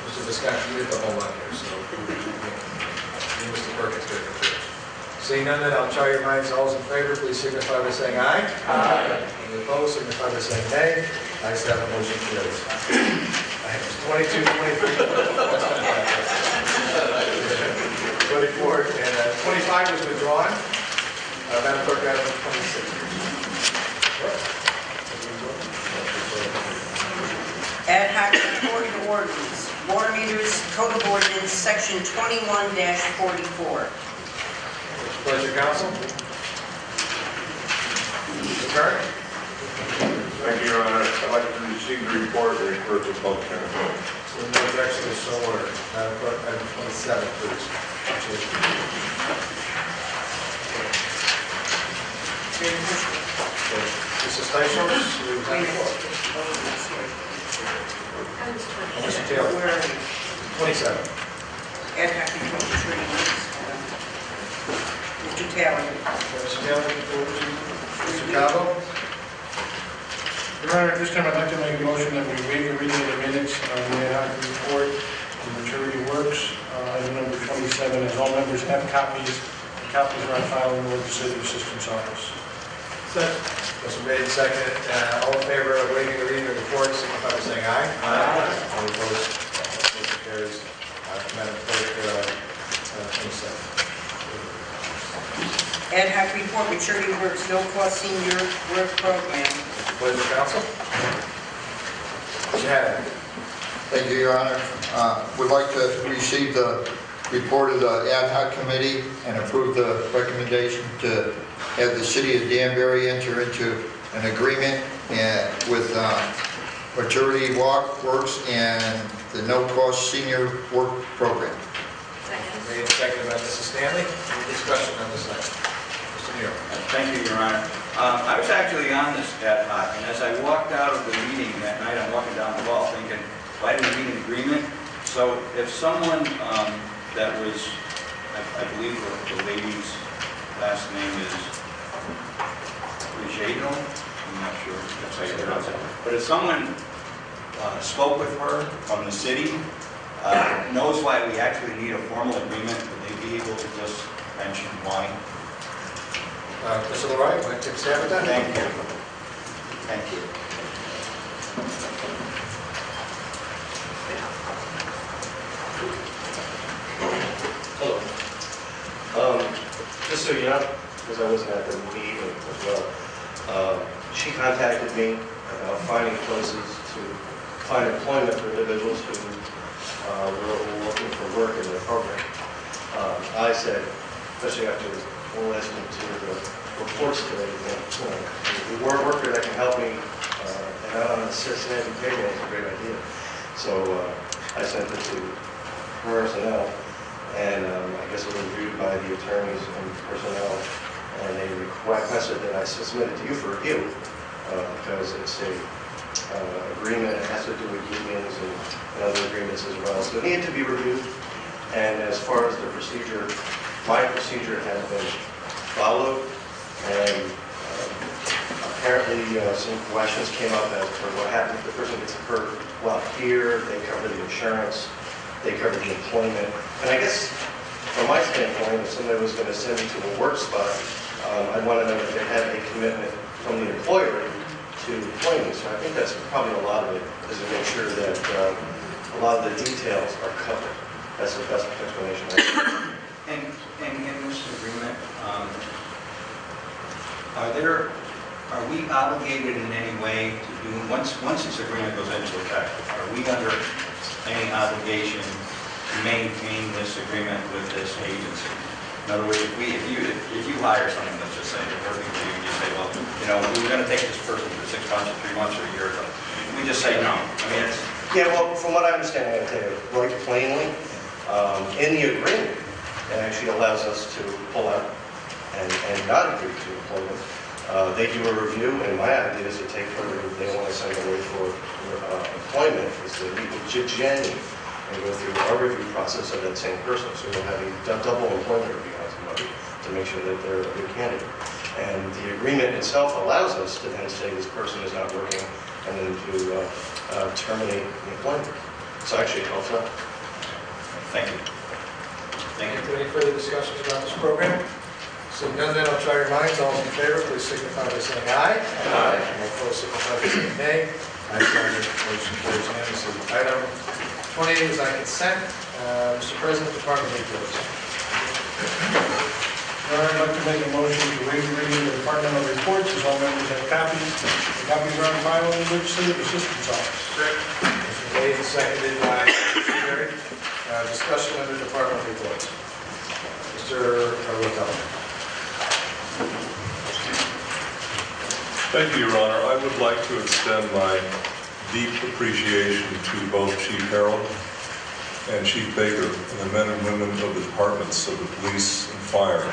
Mr. Visconti, you did the whole lot here, so you, Mr. Perkins, did it first. Seeing none, then I'll try your minds. All those in favor, please signify by saying aye. Aye. Any opposed, signify by saying nay. Ayes have it, motion carries. Items 22, 23. 24 and 25 was withdrawn. Madam Clerk, item 26. Ad hoc report and ordinance. Water meters, Code of Ordinance, Section 21-44. Pleasure, council. Mr. Curran. Thank you, Your Honor. I'd like to receive the report and refer to public hearing. So no objection is so ordered. Madam Clerk, item 27, please. Mrs. Tyson, you have the floor. Mr. Taylor. 27. Ad hoc report, Mr. Taylor. Mr. Taylor, Mr. Calvo. Your Honor, at this time, I'd like to make a motion that we waive the reading of the minutes on the ad hoc report on maturity works, item number 27, as all members have copies. The copies are on file in the City Assistant's office. Motion made and seconded. All in favor of waiving the reading of the report, signify by saying aye. Aye. All opposed, motion carries. Madam Clerk, 27. Ad hoc report, maturity works, no-cost senior work program. Pleasure, council. Chad. Thank you, Your Honor. Would like to receive the report of the ad hoc committee and approve the recommendation to have the city of Danbury enter into an agreement with Maturity Works and the no-cost senior work program. Made and seconded by Mrs. Stanley. Any discussion on this item? Mr. Nero. Thank you, Your Honor. I was actually on this ad hoc, and as I walked out of the meeting that night, I'm walking down the hall thinking, why didn't we need an agreement? So if someone that was, I believe the lady's last name is Rigeno, I'm not sure if that's how you pronounce it, but if someone spoke with her from the city, knows why we actually need a formal agreement, would they be able to just mention why? Mr. Leroy, would you like to take a stab at that? Thank you. Thank you. Hello. Just so you know, because I wasn't at the meeting as well, she contacted me about finding places to find employment for individuals who were looking for work in the program. I said, especially after listening to the reports today, the word worker that can help me and out on the Cincinnati payroll is a great idea. So I sent it to personnel, and I guess it was reviewed by the attorneys and personnel, and they requested that I submit it to you for review because it's a agreement that has to do with unions and other agreements as well. So it needed to be reviewed, and as far as the procedure, my procedure has been followed, and apparently some questions came up as for what happens if the person gets hurt while here. They cover the insurance, they cover the employment, and I guess from my standpoint, if somebody was going to send me to a work spot, I'd want to know that they had a commitment from the employer to employ me. So I think that's probably a lot of it, is to make sure that a lot of the details are covered. That's the best explanation I can. And in this agreement, are we obligated in any way to do, once this agreement goes into effect, are we under any obligation to maintain this agreement with this agency? In other words, if you hire someone, let's just say, they're working for you, and you say, well, you know, we were going to take this person for 6 months or 3 months or a year ago, we just say no. I mean, it's... Yeah, well, from what I understand, I'm going to tell you right plainly, in the agreement, it actually allows us to pull out and not agree to employment. They do a review, and my idea is to take further, if they want to send away for employment, is to meet with Jenny and go through a review process of that same person. So we'll have a double employment review on somebody to make sure that they're a good candidate. And the agreement itself allows us to then say this person is not working and then to terminate the employment. So actually it helps out. Thank you. Thank you. Any further discussions about this program? So none, then I'll try your minds. All in favor, please signify by saying aye. Aye. All opposed, signify by saying nay. Ayes have it. Motion carries unanimously. Item 28 is on consent. Mr. President, Department reports. Your Honor, I'd like to make a motion to waive the reading of the departmental reports, as all members have copies. The copies are on file in the Legislative Assistant's Office. Motion made and seconded by Mr. Berry. Discussion of the departmental reports. Mr. Rotella. Thank you, Your Honor. I would like to extend my deep appreciation to both Chief Harold and Chief Baker and the men and women of the departments of the police and fire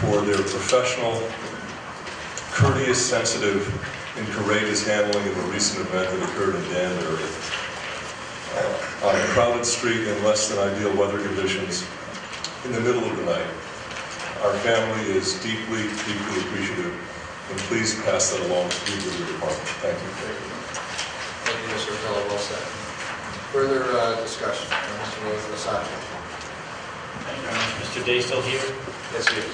for their professional, courteous, sensitive, and courageous handling of a recent event that occurred in Danbury. On a crowded street in less than ideal weather conditions in the middle of the night. Our family is deeply, deeply appreciative, and please pass that along to the department. Thank you. Thank you, Mr. Rotella. Well said. Further discussion. Mr. Rosati. Thank you, Mr. Day still here? Yes, he is.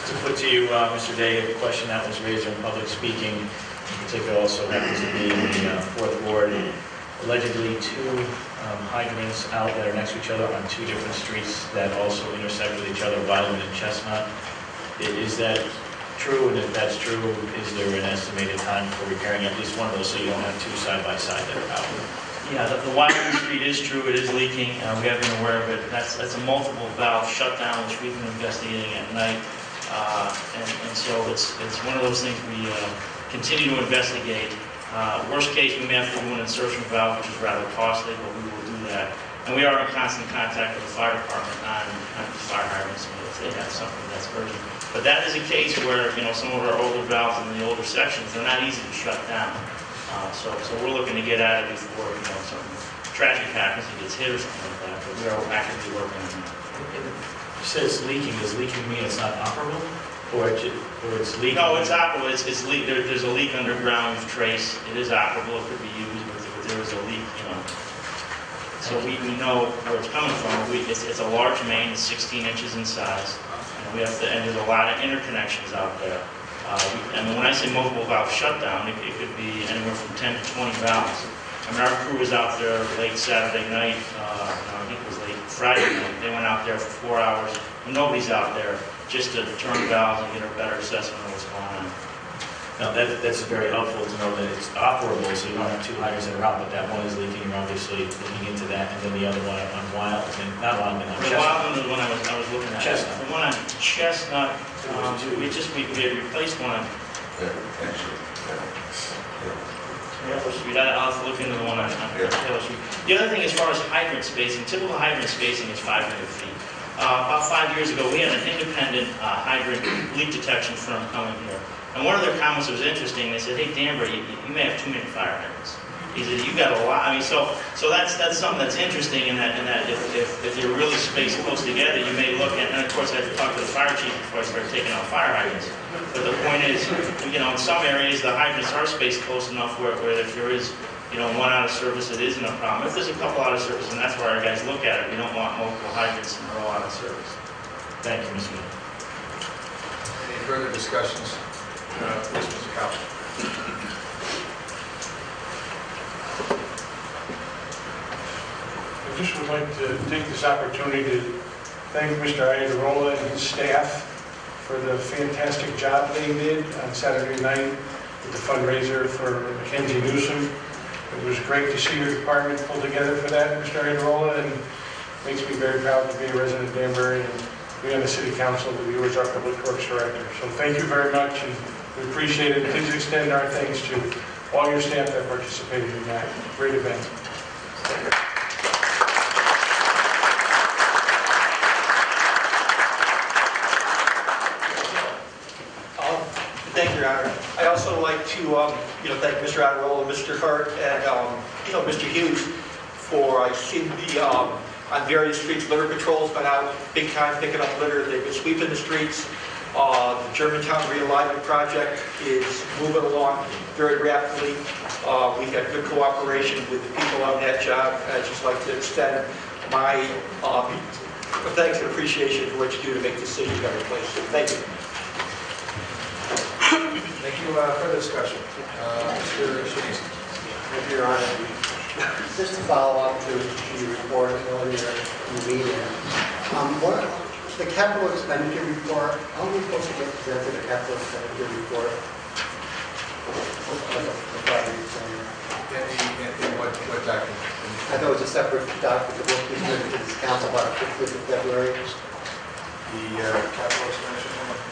To put to you, Mr. Day, a question that was raised in public speaking, in particular also happens to be in the fourth ward. Allegedly, two hydrants out that are next to each other on two different streets that also intersect with each other, Wildman and Chestnut. Is that true? And if that's true, is there an estimated time for repairing at least one of those so you don't have two side by side that are out? Yeah, the Wildman Street is true. It is leaking. We have been aware of it. That's a multiple valve shutdown, which we've been investigating at night. And so it's one of those things we continue to investigate. Worst case, we may have to do an insertion valve, which is rather costly, but we will do that. And we are in constant contact with the fire department on fire hydrants if they have something that's urgent. But that is a case where, you know, some of our older valves in the older sections, they're not easy to shut down. So we're looking to get at it before, you know, something tragic happens, he gets hit or something like that. But we are actively working on that. You said it's leaking. Does leaking mean it's not operable? Or it's leaking? No, it's operable. It's there's a leak underground trace. It is operable. It could be used, but there is a leak, you know. So we know where it's coming from. It's a large main. It's 16 inches in size. And there's a lot of interconnections out there. And when I say multiple valve shutdown, it could be anywhere from 10 to 20 valves. I mean, our crew was out there late Saturday night. I think it was late Friday night. They went out there for 4 hours. Nobody's out there just to turn valves and get a better assessment of what's going on. Now, that's very helpful to know that it's operable, so you don't have two hydrants that are out, but that one is leaking. You're obviously looking into that, and then the other one on Wild, not Wildman, on The Chestnut. Wildman was the one I was looking at. Chestnut. The one on Chestnut, we had replaced one on Taylor Street. I'll have to look into the one on Taylor Street. The other thing, as far as hydrant spacing, typical hydrant spacing is 500 feet. About 5 years ago, we had an independent hydrant leak detection firm coming here. And one of their comments was interesting. They said, hey, Danbury, you may have too many fire hydrants. He said, you got a lot. I mean, so that's something that's interesting in that if they're really spaced close together, you may look at, and of course I had to talk to the fire chief before I started taking out fire hydrants. But the point is, you know, in some areas the hydrants are spaced close enough where if there is one out of service, it isn't a problem. If there's a couple out of service, and that's where our guys look at it, we don't want multiple hydrants and they're all out of service. Thank you, Mr. Mayor. Any further discussions? Please, Mr. Council. I just would like to take this opportunity to thank Mr. Iadarola and his staff for the fantastic job they did on Saturday night with the fundraiser for Mackenzie Newsom. It was great to see your department pull together for that, Mr. Iadarola, and makes me very proud to be a resident of Danbury and be on the City Council with you as our Public Works Director. So thank you very much, and we appreciate it. Please extend our thanks to all your staff that participated in that great event. Thank you, Your Honor. I also like to, thank Mr. Iadarola, Mr. Hurt, and, Mr. Hughes for, I've seen the, on various streets, litter patrols been out big time picking up litter. They've been sweeping the streets. The Germantown realignment project is moving along very rapidly. We've had good cooperation with the people on that job. I'd just like to extend my thanks and appreciation for what you do to make this city a better place. Thank you. Thank you. Further discussion. Mr. Shanice. Thank you, Your Honor. Just to follow up to the report earlier in the meeting, the capital expenditure report, how are we supposed to get presented a capital expenditure report? In what document? I thought it was a separate document that was presented to this council about the 5th of February. The capital expenditure report?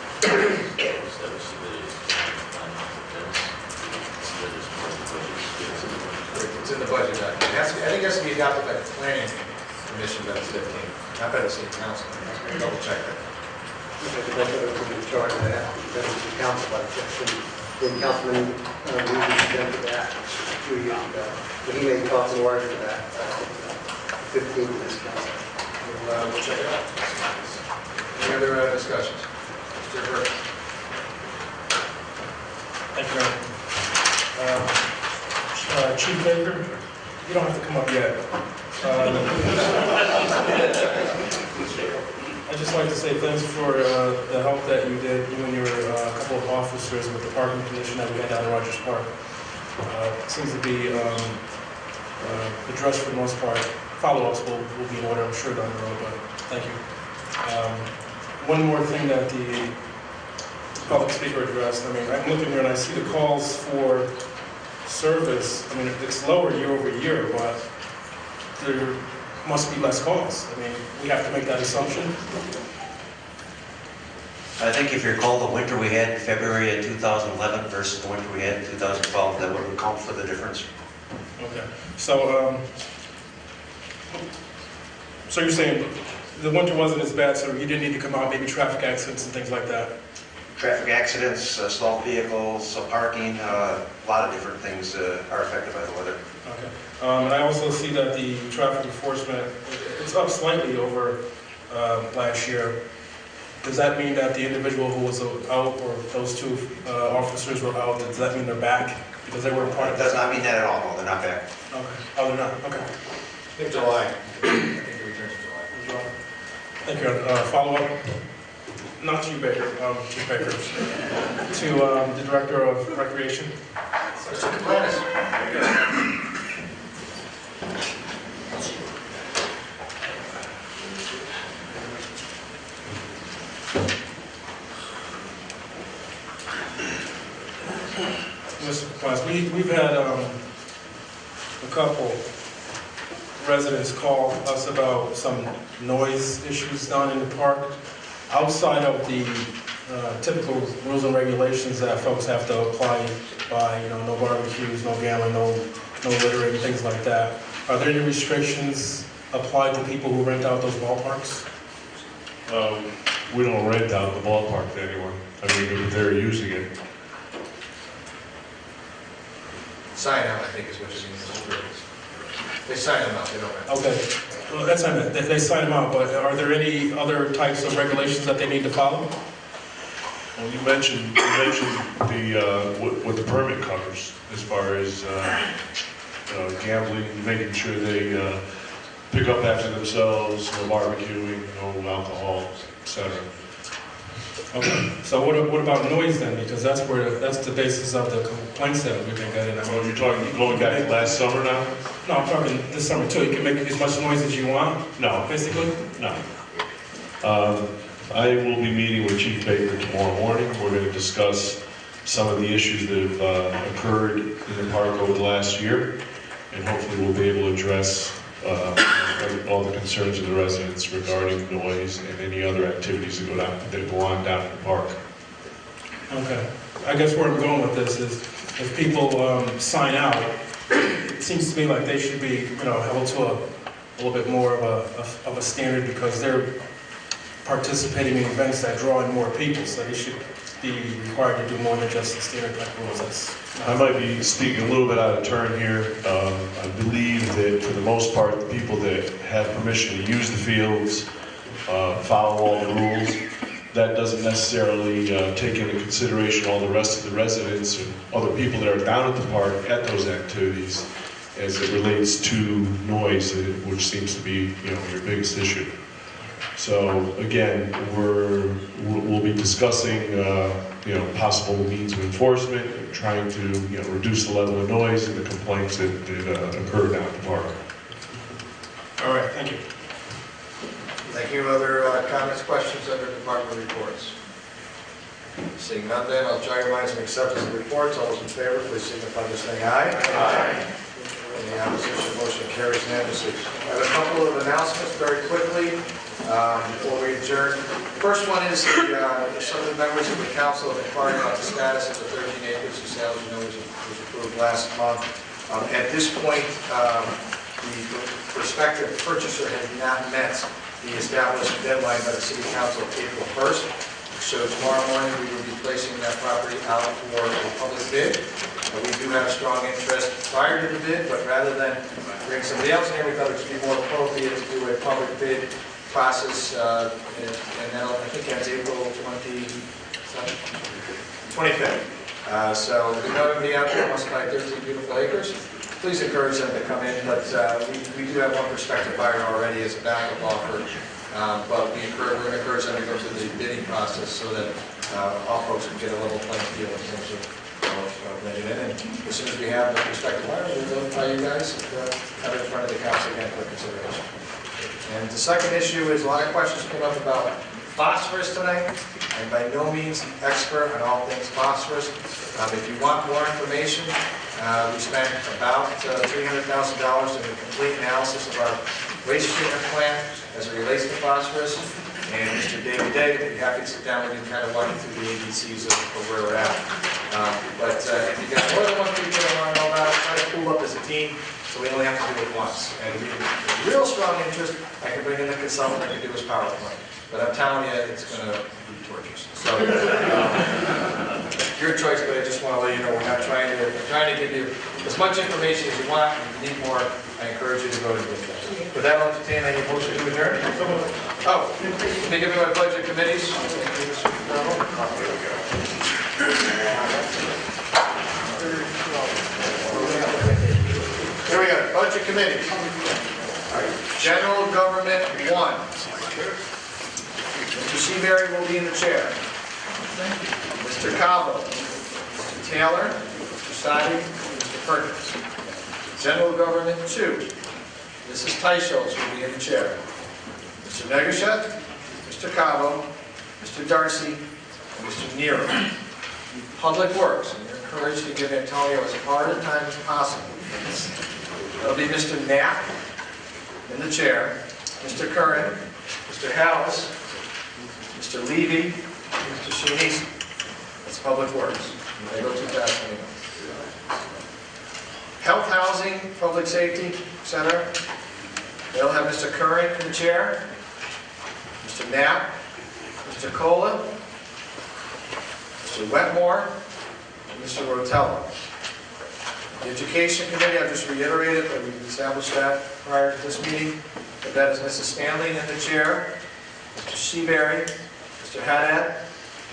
It's in the budget document. I think it has to be adopted by the planning commission by the 15th, not by the city council. I'm going to double check that. Because I thought it was in charge of that, that was the council budget. Then Councilman Reed presented that a few years ago. So he may talk some words to that, 15th of this council. We'll check it out. Any other discussions? Mr. Hurt. Thank you, Your Honor. Chief Baker, you don't have to come up yet. I'd just like to say thanks for the help that you did, you and your couple of officers with the parking condition that we had down in Rogers Park. It seems to be addressed for the most part. Follow-ups will be in order, I'm sure, down the road, but thank you. One more thing that the public speaker addressed, I mean, I'm looking here and I see the calls for service. I mean, it's lower year over year, but there must be less calls. I mean, we have to make that assumption. I think if you recall the winter we had in February of 2011 versus the winter we had in 2012, that would account for the difference. Okay. So you're saying the winter wasn't as bad, so you didn't need to come out, maybe traffic accidents and things like that? Traffic accidents, stalled vehicles, parking, a lot of different things are affected by the weather. Okay. And I also see that the traffic enforcement, it's up slightly over last year. Does that mean that the individual who was out, or those two officers were out, does that mean they're back? Because they were part of it. Does not mean that at all, no, they're not back. Okay. Oh, they're not, okay. I think July. I think it returns in July. Thank you. Follow up? Not to you, Baker, Chief Baker, to the Director of Recreation. Mr. Caplanis. Mr. Caplanis, we've had a couple residents call us about some noise issues down in the park. Outside of the typical rules and regulations that folks have to apply by, no barbecues, no gambling, no littering, things like that, are there any restrictions applied to people who rent out those ballparks? We don't rent out the ballpark to anyone. I mean, if they're using it. Sign out, I think, is what you mean. They sign them out, they don't rent. Okay. Well, that's not it. They sign them out, but are there any other types of regulations that they need to follow? Well, you mentioned the what the permit covers as far as gambling, making sure they pick up after themselves, no barbecuing, no alcohol, etc. Okay, so what about noise then? Because that's the basis of the complaints that we've been getting. Oh, you're talking going back to last summer now? No, I'm talking this summer too. You can make as much noise as you want? No. Basically? No. I will be meeting with Chief Baker tomorrow morning. We're going to discuss some of the issues that have occurred in the park over the last year, and hopefully we'll be able to address all the concerns of the residents regarding noise and any other activities that go on down in the park. Okay. I guess where I'm going with this is, if people sign out, it seems to me like they should be, held to a little bit more of a standard, because they're participating in events that draw in more people, so they should be required to do more than just the standard type rules. I might be speaking a little bit out of turn here. I believe that for the most part, the people that have permission to use the fields follow all the rules. That doesn't necessarily take into consideration all the rest of the residents and other people that are down at the park at those activities, as it relates to noise, which seems to be your biggest issue. So again, we'll be discussing possible means of enforcement, and trying to reduce the level of noise and the complaints that occur down at the park. All right, thank you. Thank you. Other comments, questions under department reports? Seeing none, then I'll try your minds and acceptance of reports. All those in favor, please signify by saying aye. Aye. Any opposition, motion carries unanimously. I have a couple of announcements very quickly before we adjourn. The first one is some of the members of the council have inquired about the status of the 13 acres of sales, was approved last month. At this point, the prospective purchaser has not met the established deadline by the City Council of April 1st. So tomorrow morning we will be placing that property out for a public bid. We do have strong interest prior to the bid, but rather than bring somebody else in, we thought it would be more appropriate to do a public bid process, and then I think that's April 25th. So if you know anybody out there wants to buy 13 beautiful acres, please encourage them to come in. But we do have one prospective buyer already as a backup offer. But we're going to encourage them to go through the bidding process so that all folks can get a level playing field in terms of bidding in. And as soon as we have the prospective buyer, we'll notify you guys and have it in front of the council again for consideration. And the second issue is a lot of questions came up about phosphorus tonight. I'm by no means an expert on all things phosphorus. If you want more information, we spent about $300,000 in a complete analysis of our waste treatment plant as it relates to phosphorus. And Mr. David Day will be happy to sit down with you and kind of walk you through the ABCs of where we're at. But if you got more than one people that want to know about it, try to pool up as a team so we only have to do it once. And if you have real strong interest, I can bring in the consultant that can do his PowerPoint. But I'm telling you, it's going to be torturous. So your choice, but I just want to let you know we're not trying to give you as much information as you want. If you need more, I encourage you to go to the website. With that, I'll entertain any motion to adjourn. Oh, let me give you my budget committees. Here we go, budget committee. General Government 1. Mr. Seabury will be in the chair. Mr. Cabo, Mr. Taylor, Mr. Sadi, Mr. Perkins. General Government 2. Mrs. Teichholz will be in the chair. Mr. Negashet, Mr. Cabo, Mr. Darcy, and Mr. Nero. Public Works, and you're encouraged to give Antonio as hard a time as possible. That'll be Mr. Knapp in the chair, Mr. Curran, Mr. Hallis, Mr. Levy, and Mr. Shinisi. That's Public Works. I go too fast anyway. Health, Housing, Public Safety, Center. They'll have Mr. Curran in the chair, Mr. Knapp, Mr. Cola, Mr. Wetmore, and Mr. Rotello. The Education Committee, I've just reiterated that we've established that prior to this meeting. But that is Mrs. Stanley in the chair, Mr. Seabury, Mr. Haddad,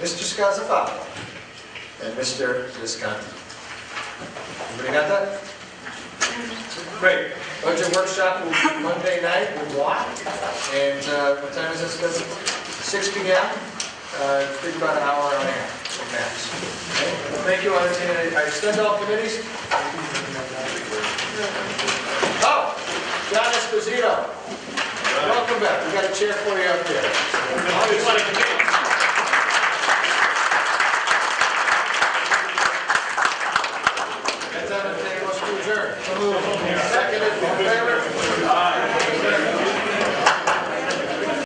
Mr. Scazzafalo, and Mr. Visconti. Everybody got that? Great. Budget workshop will be Monday night with Watt. And what time is this? 6 p.m. Take about an hour and a half max. Okay. Thank you. I extend all committees. Oh, John Esposito. Welcome back. We got a chair for you up there. You want to